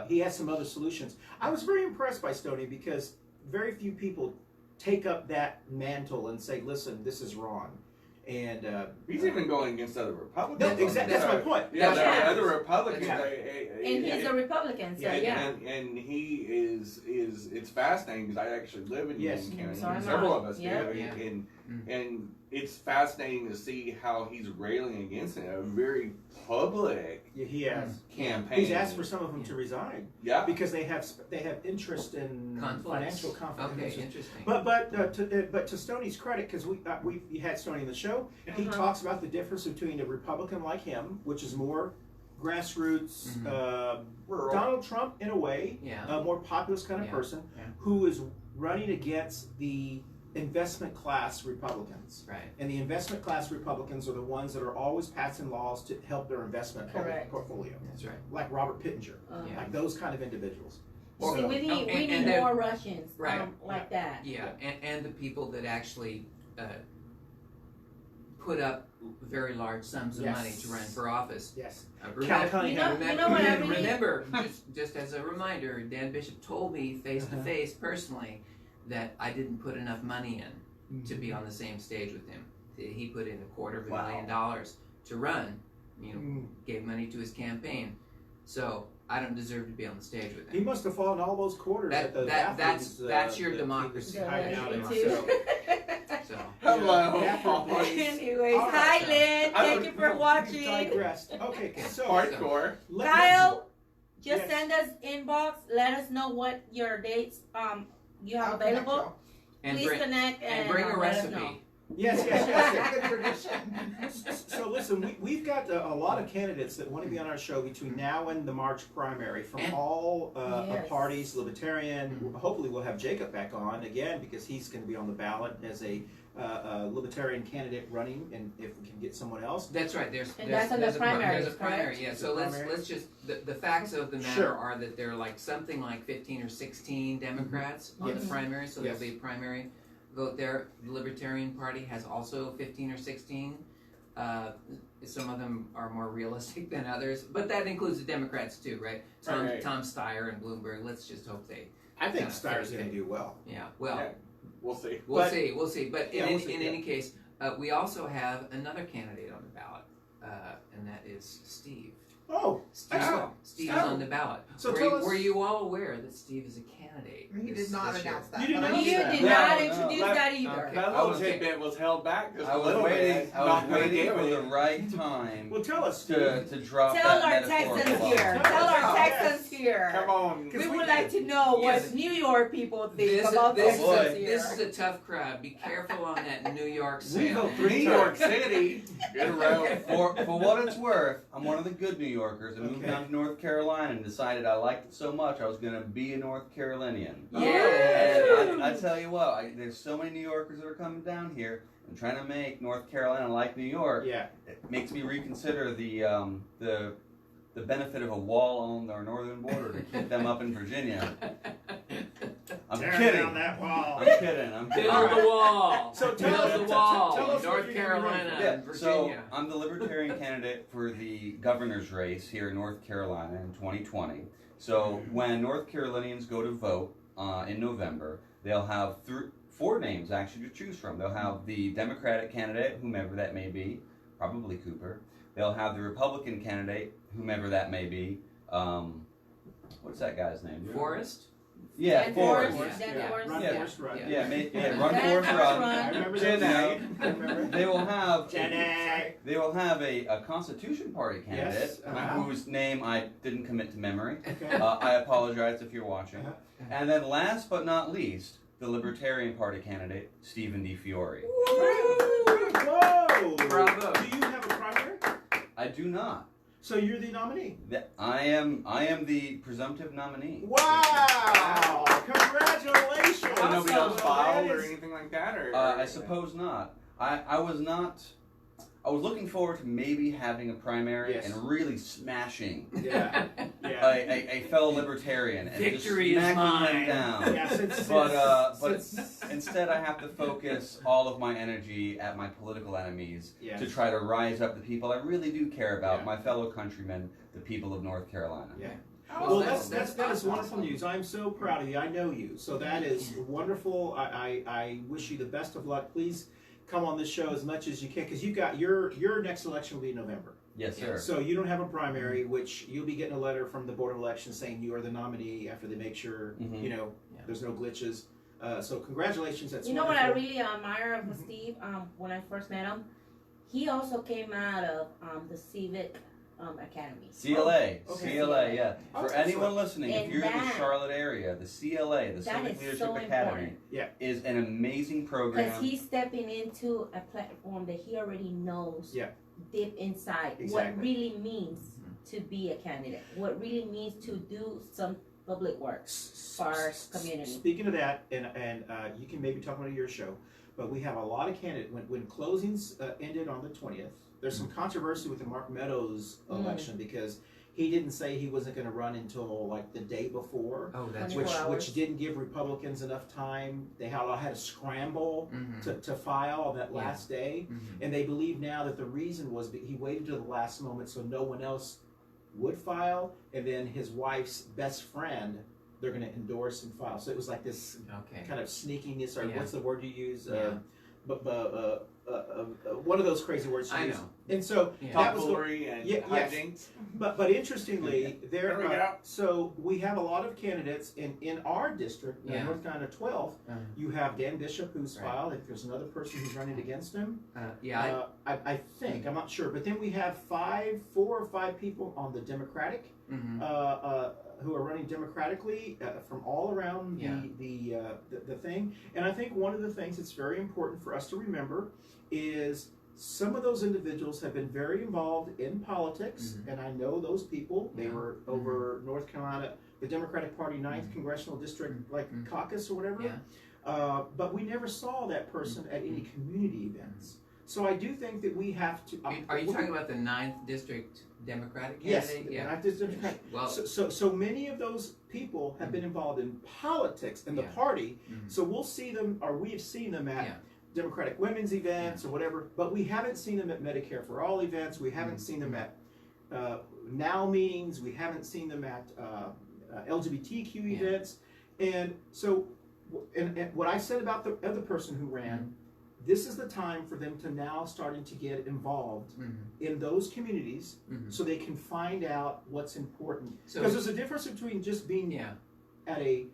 He has some other solutions. I was very impressed by Stony because very few people take up that mantle and say, "Listen, this is wrong." And He's even going against other Republicans. no, on exactly. this. That's my point. Yeah, That's there right. are other Republicans. Yeah. And he's a Republican, so yeah. And he is it's fascinating because I actually live in Yes. Union County. So am Several I. of us Yeah. do. Yeah. And it's fascinating to see how he's railing against it. A very public Yeah, he has. campaign. He's asked for some of them to resign Yeah. because they have interest in Conflicts. financial conflicts. Okay, interesting. But to Stoney's credit, because we had Stoney in the show, and he Uh-huh. talks about the difference between a Republican like him, which is more grassroots, Rural. Donald Trump in a way, Yeah. a more populist kind of Yeah, person, yeah. who is running against the investment class Republicans. Right. And the investment class Republicans are the ones that are always passing laws to help their investment Correct. portfolio, That's right. like Robert Pittenger, Yeah. like those kind of individuals. Or- See, we need and they're- more Russians Right. like that. Yeah, and the people that actually put up very large sums of Yes. money to run for office. Yes. Remember, Cunningham. You know what I mean? remember just as a reminder, Dan Bishop told me face to Uh-huh. face personally that I didn't put enough money in to be on the same stage with him. He put in $250,000 to run, gave money to his campaign. So I don't deserve to be on the stage with He him. must have fallen all those quarters at the That's your that he was democracy. hiding out in. Yeah, So, So Hello. Anyways, All hi right. Lynn. Thank you for We've watching. digressed. Okay, so Hardcore. Kyle, just Yes. send us inbox. Let us know what your dates you have I'll connect available. y'all. and Please connect and bring a let us know. recipe. Yes, That's yes, a good tradition. yes. So listen, we've got a lot of candidates that want to be on our show between now and the March primary from And- all Yes. parties, Libertarian. Hopefully we'll have Jacob back on again because he's going to be on the ballot as a Libertarian candidate running, and if we can get someone else. That's right. There's And there's, that's on the there's, a, primaries, there's a primary. correct? Yeah. So Primary. let's just the facts of the matter Sure. are that there are like something like 15 or 16 Democrats on Yes. the primary. So Yes. there'll be a primary vote there. The Libertarian Party has also 15 or 16. Some of them are more realistic than others, but that includes the Democrats too, right? Right. Tom Steyer and Bloomberg. Let's just hope they. I think Yeah, Steyer's going to Thursday. do well. Yeah. Well. Yeah. We'll see. We'll see. We'll see. But Yeah, in, we'll see, in yeah. any case, we also have another candidate on the ballot, and that is Steve. Oh, excellent. Steve is on the ballot. So Were you all aware that Steve is a candidate? He did not announce that. You did but not I You announce knew did that. not No, introduce no. that either. Okay. That I little was- tidbit was held back just I a was little waiting. bit. I Not was gonna waiting give for the it. right time Well, tell us. to drop Tell that our metaphor Texans bomb. here. Tell our Yes. Texans here. Come on. We would like to know Yes. what New York people think This, about this, Texans boy. is, here. this is a tough crowd. Be careful on that New York We sale. vote New 3 York times. City. Good road. For what it's worth, I'm one of the good New Yorkers. I moved Okay. down to North Carolina and decided I liked it so much I was going to be a North Carolinian. Yeah. And I tell you what, there's so many New Yorkers that are coming down here and trying to make North Carolina like New York. Yeah. It makes me reconsider the benefit of a wall on our northern border to keep them up in Virginia. I'm Tear kidding. down that wall. I'm kidding. I'm kidding. Build the wall. So tell Build us- the tell wall. us what North you're gonna be Carolina, running Yeah, and so Virginia. I'm the Libertarian candidate for the governor's race here in North Carolina in 2020. So when North Carolinians go to vote in November, they'll have 4 names actually to choose from. They'll have the Democratic candidate, whomever that may be, probably Cooper. They'll have the Republican candidate, whomever that may be. What's that guy's name? Forest? Yeah, Dan Forrest. Forrest, Dan Yeah. Forrest, Run, yeah. Forrest, run. Yeah. Run Dan Forrest, Forrest, run. I remember Jenny. that. I remember. They will have Jenny. They will have a Constitution Party candidate Yes, uh-huh. whose name I didn't commit to memory. Okay. I apologize if you're watching. Uh-huh. And then last but not least, the Libertarian Party candidate, Steven DiFiore. Whoa! Bravo. Do you have a primary? I do not. So you're the nominee. I am the presumptive nominee. Wow! Congratulations! So nobody else Well, filed that or is- anything like that, or I suppose not. I was not. I was looking forward to maybe having a primary Yes. and really smashing Yeah. Yeah. a fellow libertarian and Victory just is smacking mine. him down. Yeah, since, But since- instead, I have to focus all of my energy at my political enemies Yeah. to try to rise up the people I really do care about, Yeah. my fellow countrymen, the people of North Carolina. Yeah. Well, Well, that's that is wonderful awesome. news. I'm so proud of you. I know you, so that is wonderful. I wish you the best of luck. Please come on this show as much as you can, because you've got your next election will be in November. Yes, sir. So you don't have a primary, which you'll be getting a letter from the Board of Elections saying you are the nominee after they make sure Mhm. you know Yeah. there's no glitches. So congratulations. That's You know what I wonderful. really admire of Steve? When I first met him, he also came out of the Civic Academy. CLA, Okay. CLA, yeah. Oh, For that's anyone excellent. listening, if And you're in the that- Charlotte area, the CLA, the That Civic is Leadership so Academy, important. Yeah. is an amazing program. Because he's stepping into a platform that he already knows Yeah. deep inside Exactly. what really means to be a candidate, what really means to do some public work for our community. Speaking of that, and you can maybe talk about your show, but we have a lot of candidates. When closings ended on the 20th, there's some controversy with the Mark Meadows election because he didn't say he wasn't going to run until like the day before. Oh, that's 24 Which, hours. which didn't give Republicans enough time. They had a scramble Mhm. to file on that Yeah. last day. Mhm. And they believe now that the reason was that he waited till the last moment so no one else would file. And then his wife's best friend, they're going to endorse and file. So it was like this Okay. kind of sneakiness, or Yeah. what's the word you use? Yeah. One of those crazy words you I use. know. And so Yeah. that was the, tomfoolery and Yeah, yes. hijinks. but interestingly, There we go. so we have a lot of candidates in our district, Yeah. North Carolina 12. You have Dan Bishop who's Right. filed. If there's another person who's running against him, Yeah. I think I'm not sure. But then we have 4 or 5 people on the Democratic Mhm. who are running democratically from all around Yeah. the thing. And I think one of the things that's very important for us to remember is some of those individuals have been very involved in politics, Mhm. and I know those people. They Yeah. were over North Carolina, the Democratic Party 9th Congressional District, like Mhm. caucus or whatever. Yeah. But we never saw that person at any community events. So I do think that we have to. Are you talking about the 9th District Democratic Yes, candidate? the Yeah. 9th District. Well, So many of those people have been involved in politics and the Yeah. party. Mhm. So we'll see them, or we have seen them at Yeah. Democratic women's events or whatever, but we haven't seen them at Medicare for All events. We haven't seen them at NOW meetings. We haven't seen them at LGBTQ Yeah. events. And so, and what I said about the other person who ran, this is the time for them to now starting to get involved Mhm. in those communities Mhm. so they can find out what's important. So- Because there's a difference between just being Yeah. at a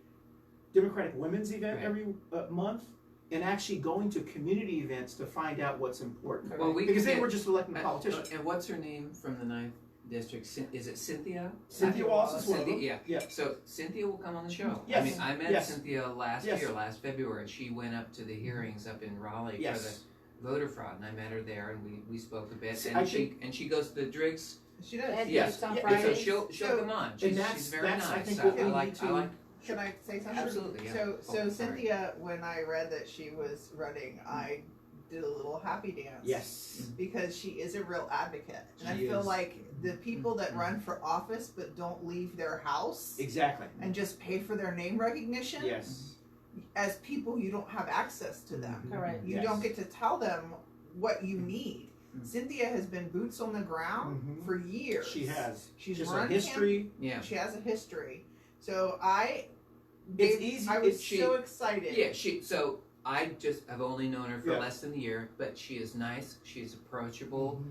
Democratic women's event Right. every month and actually going to community events to find out what's important. Well, we Because can then get- we're just electing politicians. And what's her name from the 9th district? Is it Cynthia? Cynthia Wallace is one of them. Cynthia, Yeah. So Cynthia will come on the show. Yes. I mean, I met Yes. Cynthia last Yes. year, last February. She went up to the hearings up in Raleigh Yes. for the voter fraud, and I met her there, and we spoke a bit. See, And I she goes to the Driggs. She does. And Yes. it's on Yeah, And so Fridays. she'll So- come on. And She's that's very I nice. think I what we like need to. I like Can I say something? absolutely. Yeah. So Oh, sorry. Cynthia, when I read that she was running, I did a little happy dance. Yes. Because she is a real advocate, and I She feel is. like the people that Mhm. run for office but don't leave their house Exactly. and just pay for their name recognition. Yes. As people, you don't have access to them. Correct. You Yes. don't get to tell them what you need. Mhm. Cynthia has been boots on the ground Mhm. for years. She has. She's Just a run history. Yeah. She has a history. So It's easy. I was She- so excited. Yeah, so I just have only known her for Yeah. less than a year, but she is nice. She's approachable.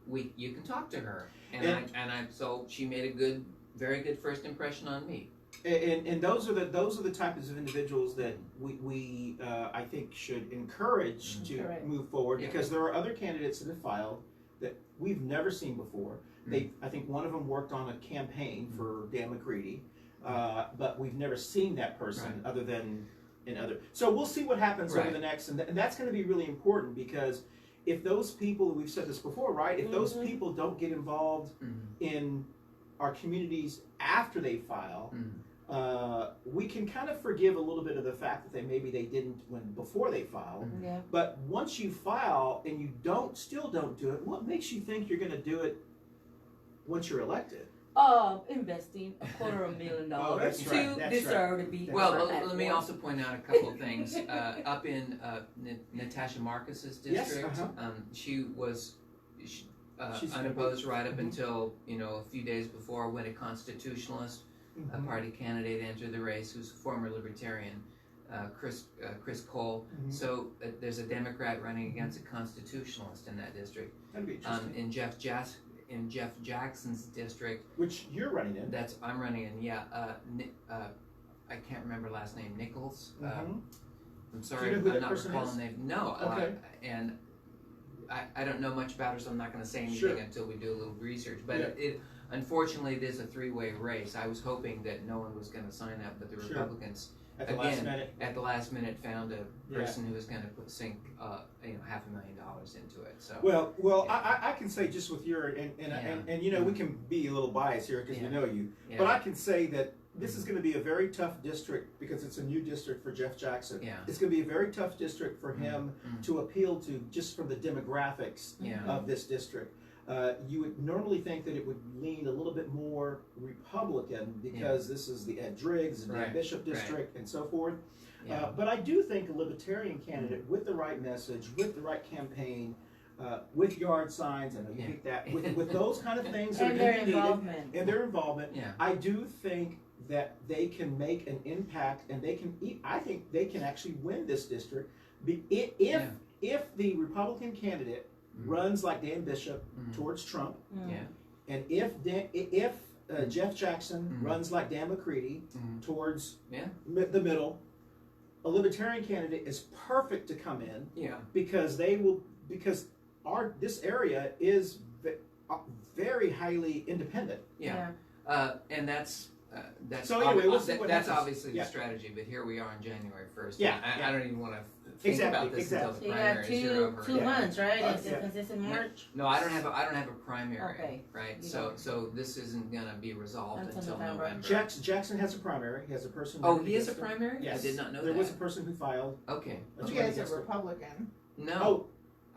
You can talk to her, and so she made a very good first impression on me. And those are the types of individuals that we I think should encourage to Correct. move forward, Yeah. because there are other candidates that have filed that we've never seen before. I think one of them worked on a campaign for Dan McCready, but we've never seen that person Right. other than in other. So we'll see what happens over Right. the next, and that's going to be really important, because if those people, we've said this before, right? If those Mhm. people don't get involved in our communities after they file, we can kind of forgive a little bit of the fact that maybe they didn't before they filed. Yeah. But once you file and you still don't do it, what makes you think you're going to do it once you're elected? Investing $250,000 Oh, that's to right, that's deserve to be. Well, on let me platform. also point out a couple of things. Up in Natasha Marcus's Yes, district, she was She's unopposed right up Mhm. until a few days before, when a constitutionalist party candidate entered the race, who's a former libertarian, Chris Cole. Mhm. So there's a Democrat running against a constitutionalist in that district. That'd be interesting. In Jeff Jackson's district, Which you're running in. I'm running in. Yeah, I can't remember last name. Nichols. Mhm. I'm sorry, know who I'm that not person recalling is? the name. No, Okay. and I don't know much about her, so I'm not going to say anything Sure. until we do a little research. But Yeah. it unfortunately, it is a three-way race. I was hoping that no one was going to sign up, but the Sure. Republicans At the last again, minute. at the last minute found a Yeah. person who was going to sink $500,000 into it. So Well, Yeah. I can say just with your and Yeah. we can be a little biased here because we Yeah. know you, yeah, but I can say that this is going to be a very tough district because it's a new district for Jeff Jackson. Yeah. It's going to be a very tough district for him Mhm. to appeal to just from the demographics Yeah. of this district. You would normally think that it would lean a little bit more Republican because this is the Ed Driggs and Dan Right. Bishop district and so forth. Yeah. But I do think a libertarian candidate with the right message, with the right campaign, with yard signs, I know you Yeah. hate that, with those kind of things that And are their going to be needed, involvement. and their involvement, Yeah. I do think that they can make an impact, and I think they can actually win this district if the Republican candidate Mhm. runs like Dan Bishop Mhm. towards Trump, Yeah. and if Jeff Jackson Mhm. runs like Dan McCready Mhm. towards Yeah. the middle, a libertarian candidate is perfect to come in Yeah. because this area is very highly independent. Yeah. And that's So anyway, we'll see that- what that's happens. obviously Yeah. the strategy. But here we are on January 1st. Yeah, I yeah. don't even want to think about this until So the you got primaries are two over. two months, right? Yeah. Because it's in March. No, I don't have a primary. Okay. Right. You So don't. this isn't gonna be resolved Until until November. November. Jackson has a primary. He has a person. Oh, running he has a against him. primary? Yes. I did not know there that. was a person who filed. Okay. to He run is a against him. Republican. No,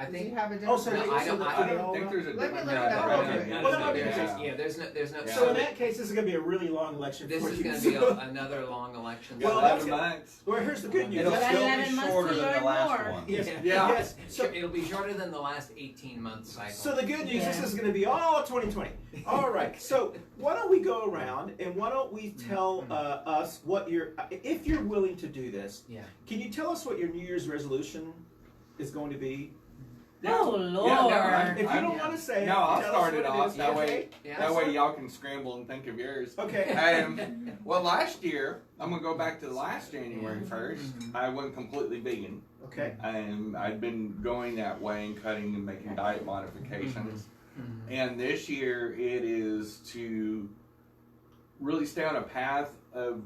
I Does he think. have a Oh, so Democrat? No, I don't- so I they I all don't think run? there's a Let me different look it up. Okay. Well, that might be the case. Yeah, there's no. Yeah. So in that case, this is going to be a really long election. This for is you. going to be another long election. Well, So- that's 11 months. Well, here's the good news. It'll But still 11 be months shorter to than the learn last more. one. Yes. Yeah. Yes. So, It'll be shorter than the last 18-month cycle. so the good news, this Yeah. is going to be all 2020. All right. So why don't we go around and why don't we tell us what if you're willing to do this? Yeah. Can you tell us what your New Year's resolution is going to be. Oh Lord! If you don't want to say it, No, I'll tell start us it what off. is. That Okay? way, Yeah. that way y'all can scramble and think of yours. Okay. Well, last year, I'm gonna go back to last January 1st. I went completely vegan. Okay. I'd been going that way and cutting and making diet modifications. And this year, it is to really stay on a path of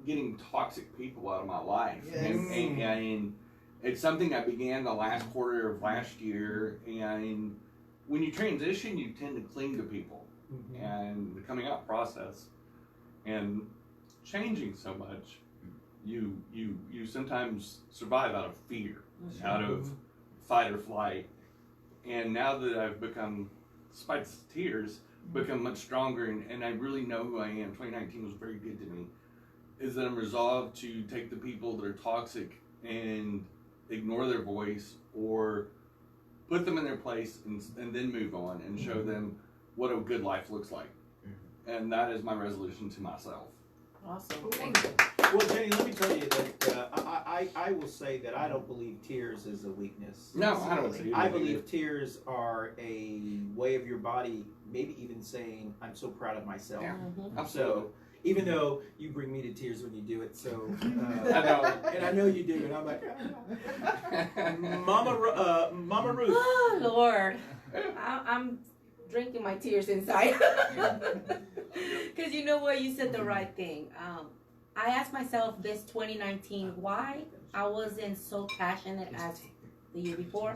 getting toxic people out of my life. Yes. And it's something I began the last quarter of last year. And when you transition, you tend to cling to people. And the coming out process and changing so much, you sometimes survive out of fear, out of fight or flight. And now that I've become, despite the tears, become much stronger and I really know who I am, 2019 was very good to me, is that I'm resolved to take the people that are toxic and ignore their voice or put them in their place and then move on and show them what a good life looks like. And that is my resolution to myself. Awesome. Well, Jenny, let me tell you that I will say that I don't believe tears is a weakness. No, I don't see it. I believe tears are a way of your body, maybe even saying, I'm so proud of myself. Yeah. So, even though you bring me to tears when you do it, so I know. and I know you do, and I'm like, Mama Ruth. Oh Lord, I'm drinking my tears inside. Because you know what, you said the right thing. I asked myself this 2019 why I wasn't so passionate as the year before.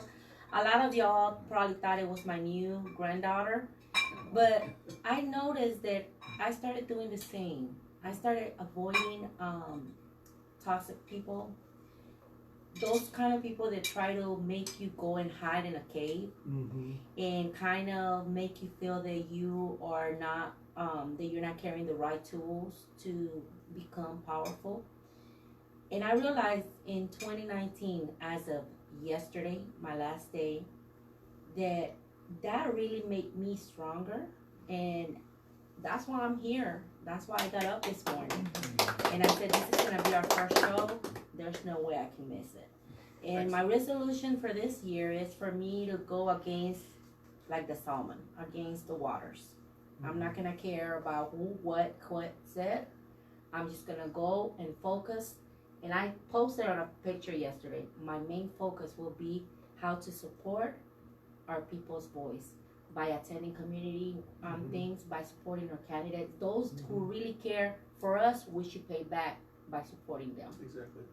A lot of y'all probably thought it was my new granddaughter, but I noticed that I started doing the same. I started avoiding toxic people. Those kind of people that try to make you go and hide in a cave and kind of make you feel that you are not, that you're not carrying the right tools to become powerful. And I realized in 2019, as of yesterday, my last day, that really made me stronger. And that's why I'm here. That's why I got up this morning. And I said, this is going to be our first show. There's no way I can miss it. And my resolution for this year is for me to go against, like the salmon, against the waters. I'm not going to care about who, what said. I'm just going to go and focus. And I posted on a picture yesterday, my main focus will be how to support our people's voice by attending community things, by supporting our candidates. Those who really care for us, we should pay back by supporting them. Exactly.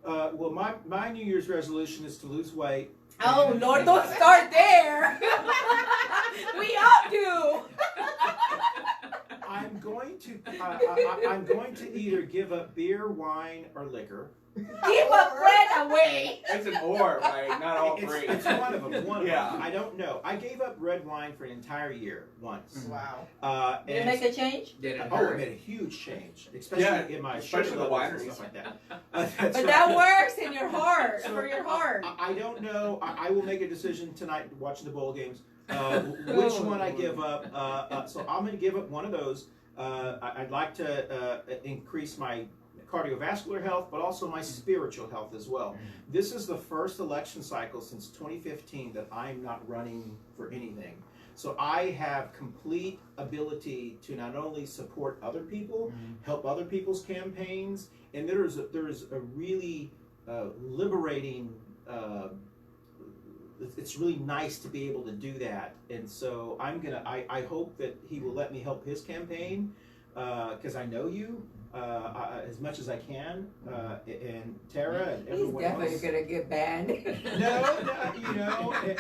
Well, my New Year's resolution is to lose weight. Oh Lord, don't start there. We all do. I'm going to either give up beer, wine, or liquor. Give up bread away. It's an or, right? Not all three. It's one of them. One of Yeah. them. I don't know. I gave up red wine for an entire year once. Wow. Did it make a change? Did it Oh, it hurt? made a huge change, especially in my sugar especially the levels and wineries. stuff like that. But That's that right. works in your heart, So, for your heart. I don't know. I will make a decision tonight watching the bowl games. Which one I give up. So I'm going to give up one of those. I'd like to increase my cardiovascular health, but also my spiritual health as well. This is the first election cycle since 2015 that I'm not running for anything. So I have complete ability to not only support other people, help other people's campaigns, and there is a really liberating. It's really nice to be able to do that, and so I hope that he will let me help his campaign because I know you as much as I can, and Tera and He's everyone definitely else. gonna get banned. No, you know, they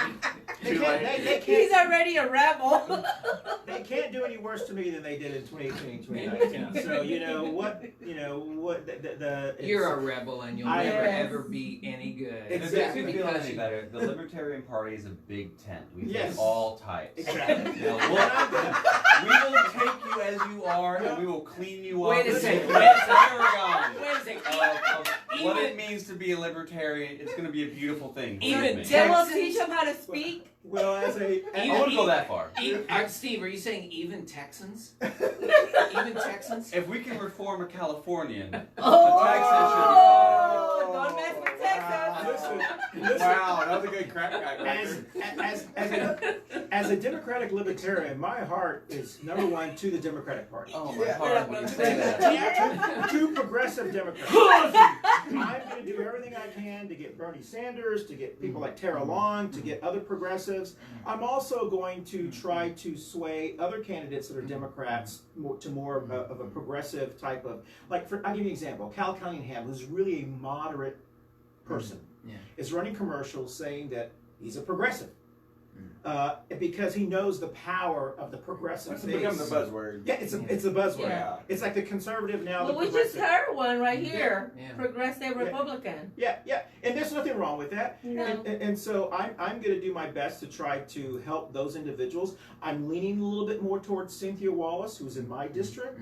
He's can't, already a rebel. they can't do any worse to me than they did in 2018, 2019. So You're a rebel and you'll I never am. ever be any good. If it Exactly. makes you feel Because any better, the Libertarian Party is a big tent. We Yes. take all types. Exactly. You know, we will take you as you are, and we will clean you up. Wait a and second. take you as Paragon Wait a second. of what Even- it means to be a libertarian. It's going to be a beautiful thing. Even believe me. Then we'll Texans- teach him how to speak. Well, I wouldn't go that far. Steve, are you saying even Texans? Even Texans? If we can reform a Californian, Oh, Texas should be fine. don't mess with Texas. That was a good crack as a Democratic libertarian, my heart is number one to the Democratic Party. Oh my Yeah. heart when you say that. To progressive Democrats. I'm going to do everything I can to get Bernie Sanders, to get people like Tera Long, to get other progressives. I'm also going to try to sway other candidates that are Democrats to more of a progressive type of, like, I'll give you an example. Cal Cunningham, who's really a moderate person, is running commercials saying that he's a progressive. Because he knows the power of the progressive It's base. become the buzzword. Yeah, it's a buzzword. Yeah. It's like the conservative now. Well, the we just progressive. heard one right here. Yeah. Progressive Republican. Yeah, and there's nothing wrong with that. No. And so I'm going to do my best to try to help those individuals. I'm leaning a little bit more towards Cynthia Wallace, who's in my district.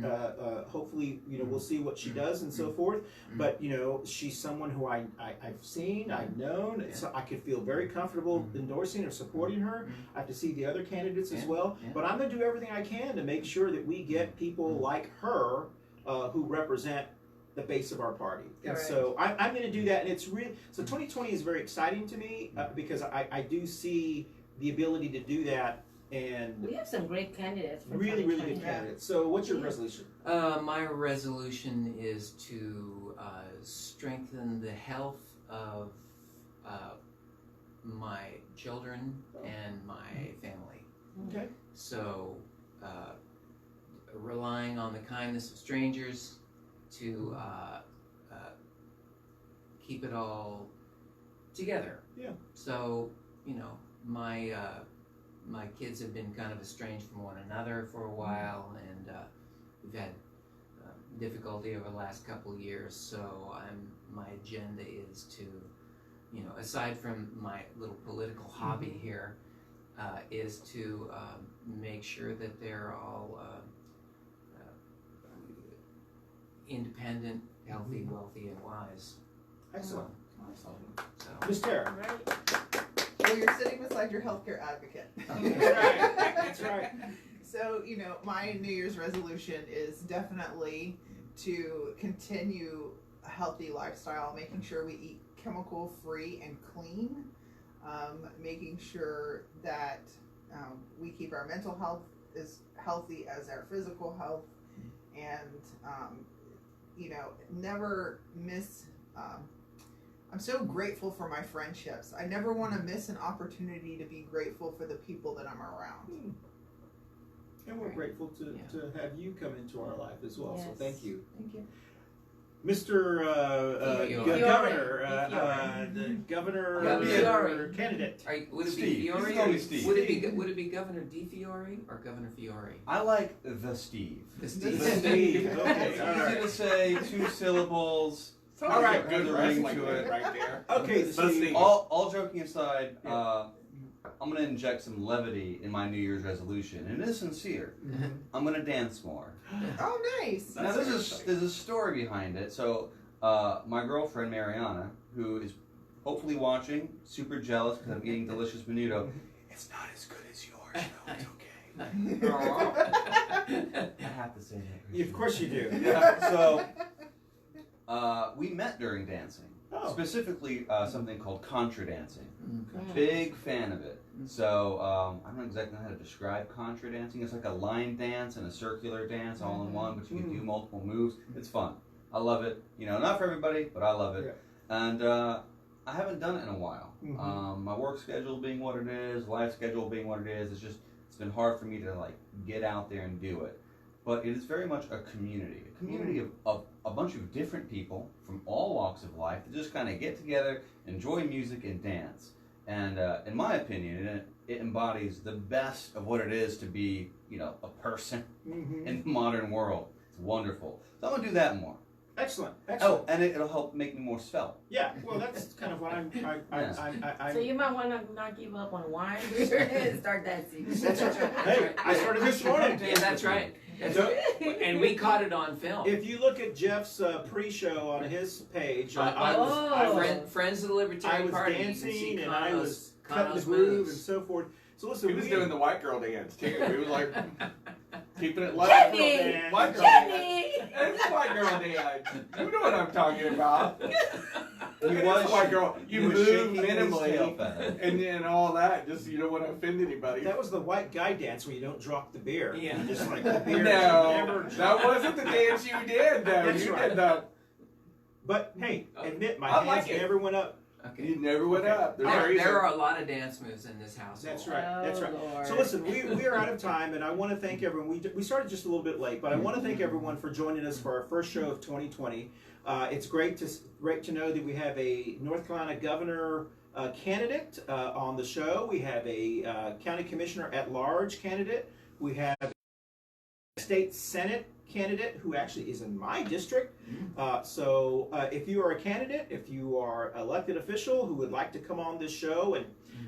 Hopefully, we'll see what she does and so forth. But she's someone who I've seen, I've known. So I could feel very comfortable endorsing or supporting her. I have to see the other candidates as well. But I'm going to do everything I can to make sure that we get people like her who represent the base of our party. And so I'm going to do that. And it's really, so 2020 is very exciting to me because I do see the ability to do that. And We have some great candidates. For really, really 2020. good candidates. So what's your resolution? My resolution is to strengthen the health of my children and my family. Okay. So, relying on the kindness of strangers to keep it all together. Yeah. So, my kids have been kind of estranged from one another for a while, and we've had difficulty over the last couple of years. So, my agenda is to, aside from my little political hobby here, is to make sure that they're all independent, healthy, wealthy, and wise. Excellent. So, Ms. Tara. Well, you're sitting beside your healthcare advocate. That's right. So, my New Year's resolution is definitely to continue a healthy lifestyle, making sure we eat chemical free and clean, making sure that we keep our mental health as healthy as our physical health, and never miss. I'm so grateful for my friendships. I never want to miss an opportunity to be grateful for the people that I'm around. And we're grateful to have you come into our life as well. So Yes. thank you. Thank you. Mr. DiFiore. Governor, DiFiore. the governor DiFiore. candidate. would it Steve. be Fiore? Just call me Steve. Would it be Governor DiFiore or Governor Fiore? I like the Steve. The Steve. Steve. Okay, It's all easy right. to say, 2 syllables. All right, Has Good a ring wrestling to it. right there. Okay, The Steve. Steve. All joking aside, I'm going to inject some levity in my New Year's resolution, and it is sincere. I'm going to dance more. Oh, nice. Now, there's a story behind it. So, my girlfriend, Mariana, who is hopefully watching, super jealous because I'm eating delicious menudo. It's not as good as yours, though. It's okay. I have to say that. Of course you do. Yeah, so, we met during dancing. Oh. Specifically, something called contra dancing. Okay. Big fan of it. So, I don't exactly know how to describe contra dancing. It's like a line dance and a circular dance all in one, but you can do multiple moves. It's fun. I love it. Not for everybody, but I love it. Yeah. And I haven't done it in a while. My work schedule being what it is, life schedule being what it is, it's been hard for me to get out there and do it. But it is very much a community of a bunch of different people from all walks of life that just kind of get together, enjoy music, and dance. And in my opinion, it embodies the best of what it is to be, a person in the modern world. It's wonderful. So I'm going to do that more. Excellent. Oh, and it'll help make me more svelte. Yeah, well, that's kind of what I'm So you might want to not give up on wine and start dancing. That's right. Hey, I started this morning. Yeah, that's right. And we caught it on film. If you look at Jeff's pre-show on his page, I Oh. was Friends of the Libertarian Party. You can dancing see and I Cano's- was cutting the Cano's groove moves. and so forth. So listen, He was doing the white girl dance too. He was like keeping it light. Jenny! White girl dance. Jenny! It's white girl dance. You know what I'm talking about. And that's why, girl, you he was move shaking his tail minimally, feather. and then all that, just you don't want to offend anybody. That was the white guy dance where you don't drop the beer. Yeah. You just like the beer. No, never that wasn't the dance you did, though. That's You right. did the. But hey, admit my I hands like it. never went up. Okay. You never went Okay. up. There's a There reason. are a lot of dance moves in this house. That's right. That's right. Lord. So listen, we are out of time, and I want to thank everyone. We started just a little bit late, but I want to thank everyone for joining us for our first show of 2020. It's great to know that we have a North Carolina governor candidate on the show. We have a county commissioner at large candidate. We have a state senate candidate who actually is in my district. So if you are a candidate, if you are elected official who would like to come on this show and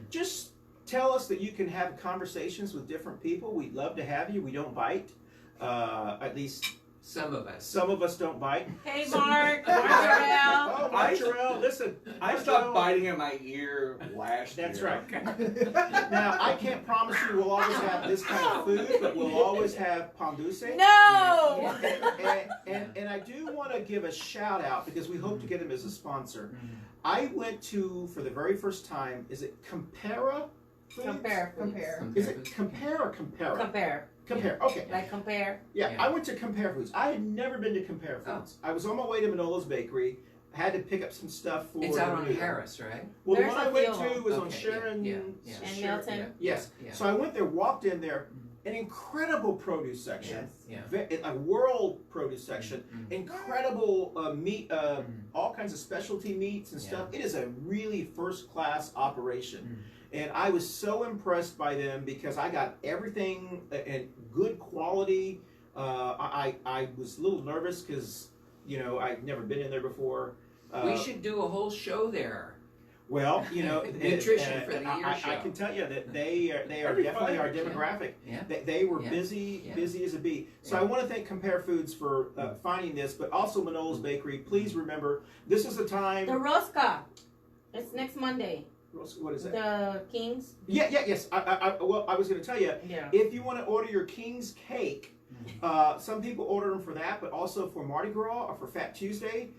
just tell us that you can have conversations with different people, we'd love to have you. We don't bite. At least Some of us. some of us don't bite. Hey, Mark. Mark Oh, Mark Terrell, listen. I Mark stopped Terrell, biting in my ear last That's year. right. Now, I can't promise you we'll always have this kind of food, but we'll always have pan dulce. No. And I do want to give a shout out because we hope to get him as a sponsor. I went to, for the very first time, is it Compara Foods? Compare. Is it Compare or Compara? Compare. Compare, okay. Like compare. Yeah, Yeah. I went to Compare Foods. I had never been to Compare Foods. I was on my way to Manolo's Bakery. I had to pick up some stuff for It's out on the- Harris, right? Well, the There's one I a went few. to was on Okay, Sharon. yeah. And Sharon- Milton. Yes. Yeah. So I went there, walked in there, an incredible produce section, Yeah. a world produce section, Mhm. incredible meat, all kinds of specialty meats and stuff. It is a really first class operation. And I was so impressed by them because I got everything in good quality. I was a little nervous because, you know, I'd never been in there before. We should do a whole show there. Well, you know, Nutrition for the year I show. can tell you that they are That'd be definitely fun. our demographic. Yeah. They were Yeah. busy Yeah. as a bee. So Yeah. I want to thank Compare Foods for finding this, but also Manolo's Bakery. Please remember, this is the time. The Rosca. It's next Monday. What is that? The Kings. Yes. Well, I was going to tell you, Yeah. if you want to order your King's Cake, some people order them for that, but also for Mardi Gras or for Fat Tuesday.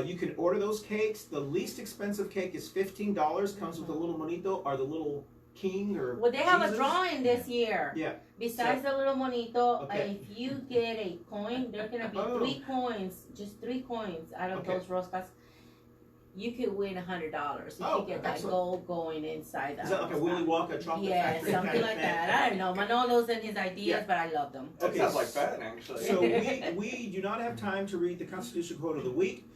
You can order those cakes. The least expensive cake is $15. Comes with a little monito or the little king or. Well, they have Jesus. a drawing this year. Yeah. Besides the little monito, Okay. if you get a coin, there's gonna be Oh. 3 coins, just 3 coins out of Okay. those roscas. You could win $100 if Oh, you get that excellent. gold going inside that. Is that like a Willy Wonka chocolate Yeah, factory something kind of like thing? that. I don't know. Manolo's and his ideas, Yeah. but I love them. That Okay. sounds like fun, actually. So we do not have time to read the Constitution quote of the week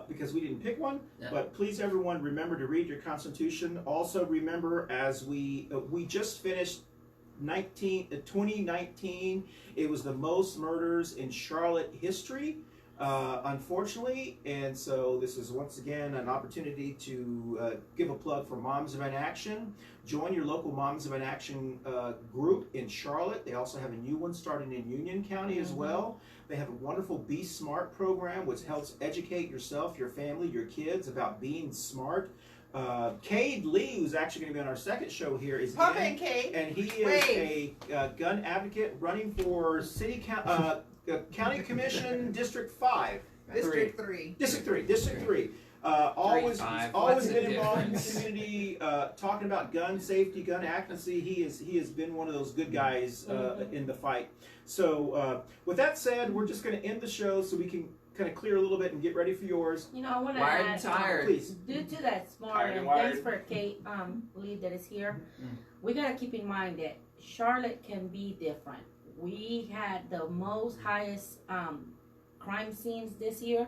because we didn't pick one. No. But please, everyone, remember to read your Constitution. Also, remember as we just finished 2019. It was the most murders in Charlotte history, unfortunately. And so this is once again an opportunity to give a plug for Moms of an Action. Join your local Moms of an Action group in Charlotte. They also have a new one starting in Union County as well. They have a wonderful Be Smart program which helps educate yourself, your family, your kids about being smart. Cade Lee, who's actually going to be on our second show here, is Papa in, and Kate. and he is Wave. a gun advocate running for County Commission District 5. District 3. District 3. Always five. always What's the been involved in the difference? community, talking about gun safety, gun accuracy. He has been one of those good guys in the fight. So with that said, we're just going to end the show so we can kind of clear a little bit and get ready for yours. You know, I want to Wired add, and tired. Please. due to that smart, Tired and and wired. thanks for Kate Lee that is here. We gotta keep in mind that Charlotte can be different. We had the most highest crime scenes this year,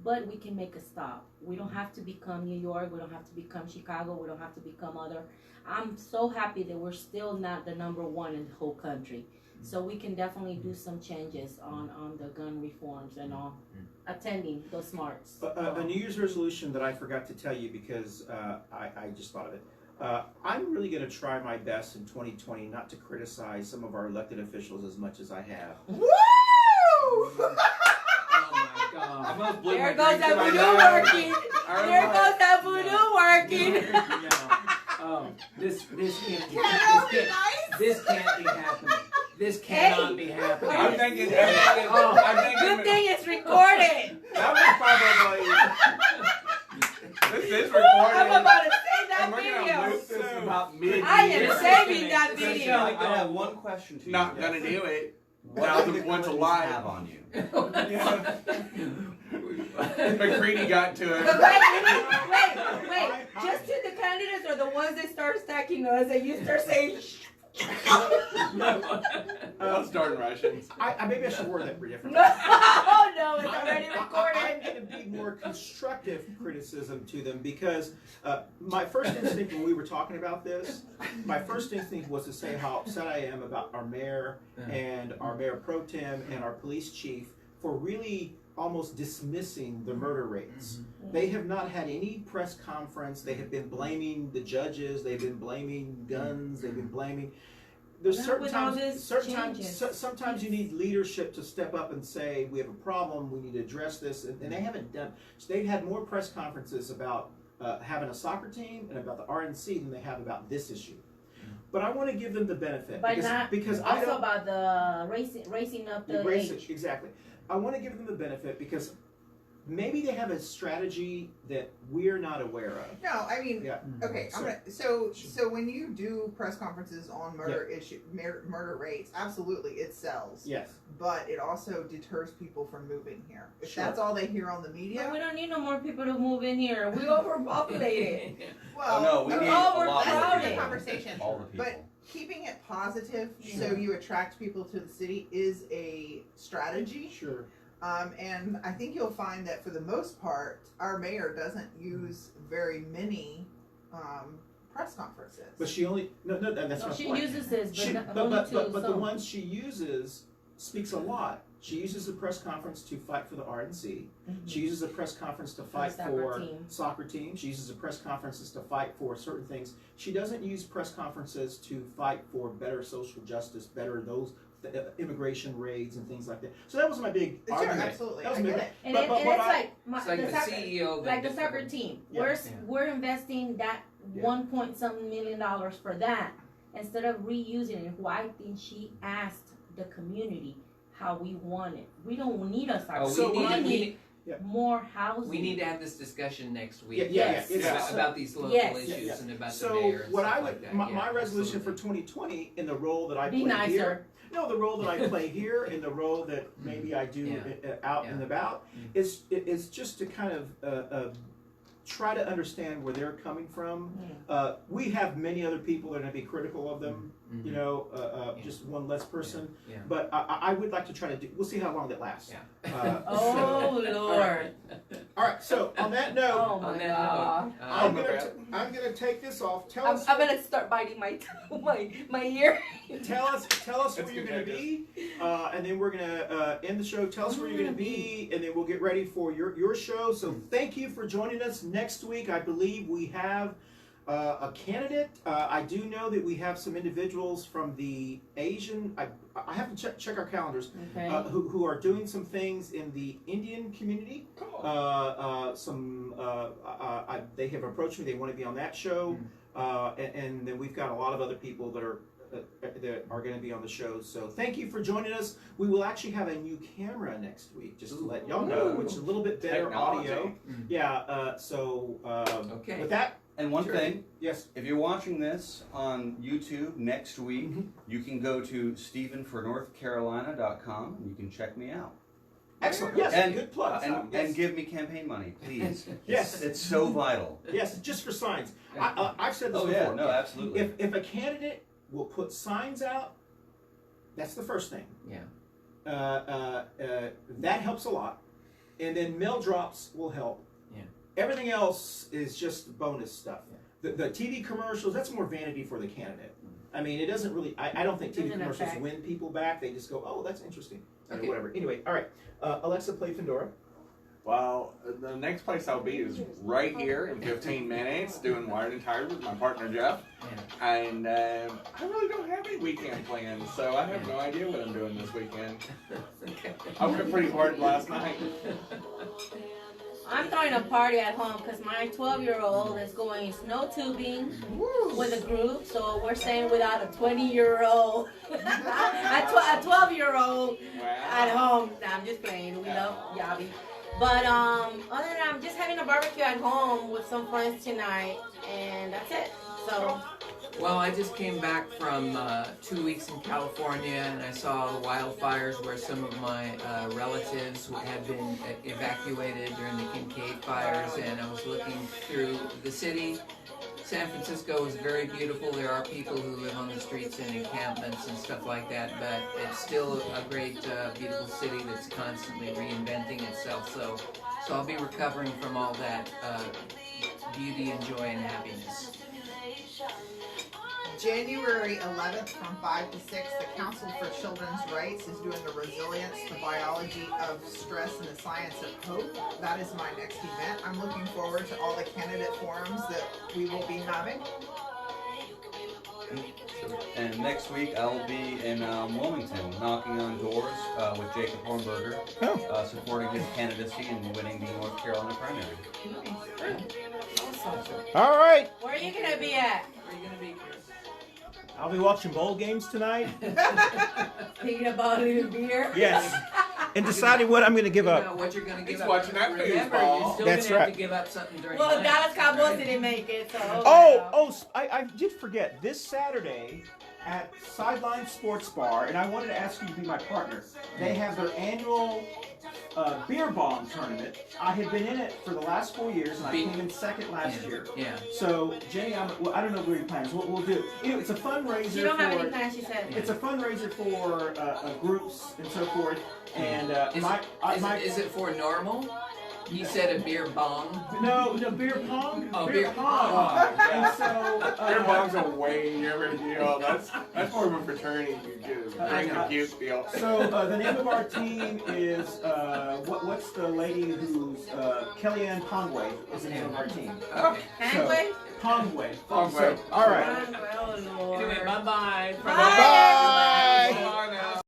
but we can make a stop. We don't have to become New York. We don't have to become Chicago. We don't have to become other. I'm so happy that we're still not the #1 in the whole country. So we can definitely do some changes on the gun reforms and on attending those smarts. A New Year's resolution that I forgot to tell you because I just thought of it. I'm really going to try my best in 2020 not to criticize some of our elected officials as much as I have. Woo! Oh my God. almost blew There my goes drink that to my voodoo nose. working. I There was goes that voodoo working. This can't be happening. This cannot be happening. I'm thinking, Good I'm thinking thing it's recorded. that was probably, this seen that Christian, video. I have one question to you. Not gonna do it. What Thousand do the points Clintons alive. have on you? McCready got to it. Wait. Just to the candidates or the ones that start stacking us and you start saying, I'll start in Russian. Maybe I should word that differently. no, it's already I'm recorded. going to be more constructive criticism to them because my first instinct when we were talking about this, my first instinct was to say how upset I am about our mayor and our mayor pro tem and our police chief for really almost dismissing the murder rates. They have not had any press conference. They have been blaming the judges. They've been blaming guns. They've been blaming. There's sometimes you need leadership to step up and say, we have a problem, we need to address this, and they haven't done. So they've had more press conferences about having a soccer team and about the RNC than they have about this issue. But I want to give them the benefit But because I also don't, about the raising up the age. Exactly. I want to give them the benefit because maybe they have a strategy that we're not aware of. No, I mean, Yeah. okay. So when you do press conferences on murder rates, absolutely it sells. Yes. But it also deters people from moving here. If Sure. that's all they hear on the media, But we don't need no more people to move in here. We overpopulated. well, Oh, no, we need a lot more that's a crowded. different conversation. All the people. But keeping it positive so you attract people to the city is a strategy. Sure. And I think you'll find that for the most part, our mayor doesn't use very many press conferences. But she only that's No, my she point. uses this, but She, not- but only two. the So ones she uses speaks a lot. She uses a press conference to fight for the RNC. She uses a press conference to fight for soccer team. She uses a press conferences to fight for certain things. She doesn't use press conferences to fight for better social justice, better those immigration raids and things like that. So that was my big Sure, argument. absolutely, That was I my get big- it. And, but and what it's I- like It's like the soccer, CEO that like the did soccer the- team. Yeah. We're investing that Yeah. $1 million for that instead of reusing it. Why didn't she ask the community how we want it? We don't need a soccer. So we what need Yeah. more housing. We need to have this discussion next week. Yes. About these local Yes. issues and about the So mayor and what stuff I would like that. my Yeah, resolution absolutely. for 2020 in the role that I Be play nicer. here. No, the role that I play here and the role that maybe I do out and about is just to kind of try to understand where they're coming from. We have many other people that are going to be critical of them. You know, just one less person. Yeah. But I would like to try to do. We'll see how long that lasts. Yeah. Oh Lord! All right. So on that note, Oh my On that God! note, I'm gonna take this off. Tell I'm us. gonna start biting my my ear. Tell us where That's you're going to contagious. be, and then we're going to end the show. Tell us where you're going to be, and then we'll get ready for your show. So thank you for joining us. Next week, I believe we have a candidate. I do know that we have some individuals from the Asian. I have to check our calendars. Okay. Who are doing some things in the Indian community. They have approached me. They want to be on that show, and then we've got a lot of other people that are going to be on the show. So thank you for joining us. We will actually have a new camera next week, just to let y'all know, which is a little bit better Technology. audio. Yeah. Okay. With that, And one Sure. thing, yes. if you're watching this on YouTube next week, you can go to StephenforNorthCarolina.com and you can check me out. Excellent. Yes. And- Good plug. And, Yes. and give me campaign money, please. Yes. It's so vital. Yes, just for signs. I've said this Oh before. yeah, no, absolutely. If a candidate will put signs out, that's the first thing. Yeah. That helps a lot, and then mail drops will help. Yeah. Everything else is just bonus stuff. The TV commercials, that's more vanity for the candidate. I mean, it doesn't really. I don't think TV Doesn't commercials affect. win people back. They just go, oh, that's interesting, or Okay. whatever. Anyway, all right. Alexa, play Pandora. Well, the next place I'll be is right here in 15 minutes doing Wired and Tired with my partner Jeff. And I really don't have any weekend plans, so I have no idea what I'm doing this weekend. I worked pretty hard last night. I'm throwing a party at home because my 12-year-old is going snow tubing with a group, so we're staying without a 20-year-old, a 12-year-old at home. Nah, I'm just playing. We love Yabi. But other than that, I'm just having a barbecue at home with some friends tonight, and that's it. So Well, I just came back from 2 weeks in California, and I saw the wildfires where some of my relatives had been evacuated during the Kincaid fires, and I was looking through the city. San Francisco is very beautiful. There are people who live on the streets and encampments and stuff like that, but it's still a great, beautiful city that's constantly reinventing itself. So I'll be recovering from all that beauty and joy and happiness. January 11th from 5 to 6, the Council for Children's Rights is doing the Resilience, the Biology of Stress and the Science of Hope. That is my next event. I'm looking forward to all the candidate forums that we will be having. And next week I will be in Wilmington, knocking on doors with Jacob Hornberger, supporting his candidacy and winning the North Carolina primary. Awesome. All right. Where are you gonna be at? Where are you going to be, Chris? I'll be watching bowl games tonight. Thinking about a little beer. Yes. And deciding what I'm going to give You up. know what you're going to give He's up. watching that Remember, baseball. you're still That's going to have right. to give up something during Well, the night. Dallas Cowboys didn't make it, so. I did forget. This Saturday at Sideline Sports Bar, and I wanted to ask you to be my partner. They have their annual beer bong tournament. I had been in it for the last 4 years, and I came in second last year. Yeah. So, Jenny, I don't know what your plans. What we'll do. It's a fundraiser. You don't have any for. plans, she said. It's a fundraiser for groups and so forth. And Is it for normal? He said a beer bong. no beer pong. Oh, beer pong. And so Your mom's a way different deal. That's more of a fraternity you get. Drink and puke deal. So the name of our team is what's the lady who's Kellyanne Conway is the name of our team. Okay. Handway? Conway. Conway. So, all right. Oh, Lord. Anyway, bye-bye. Bye.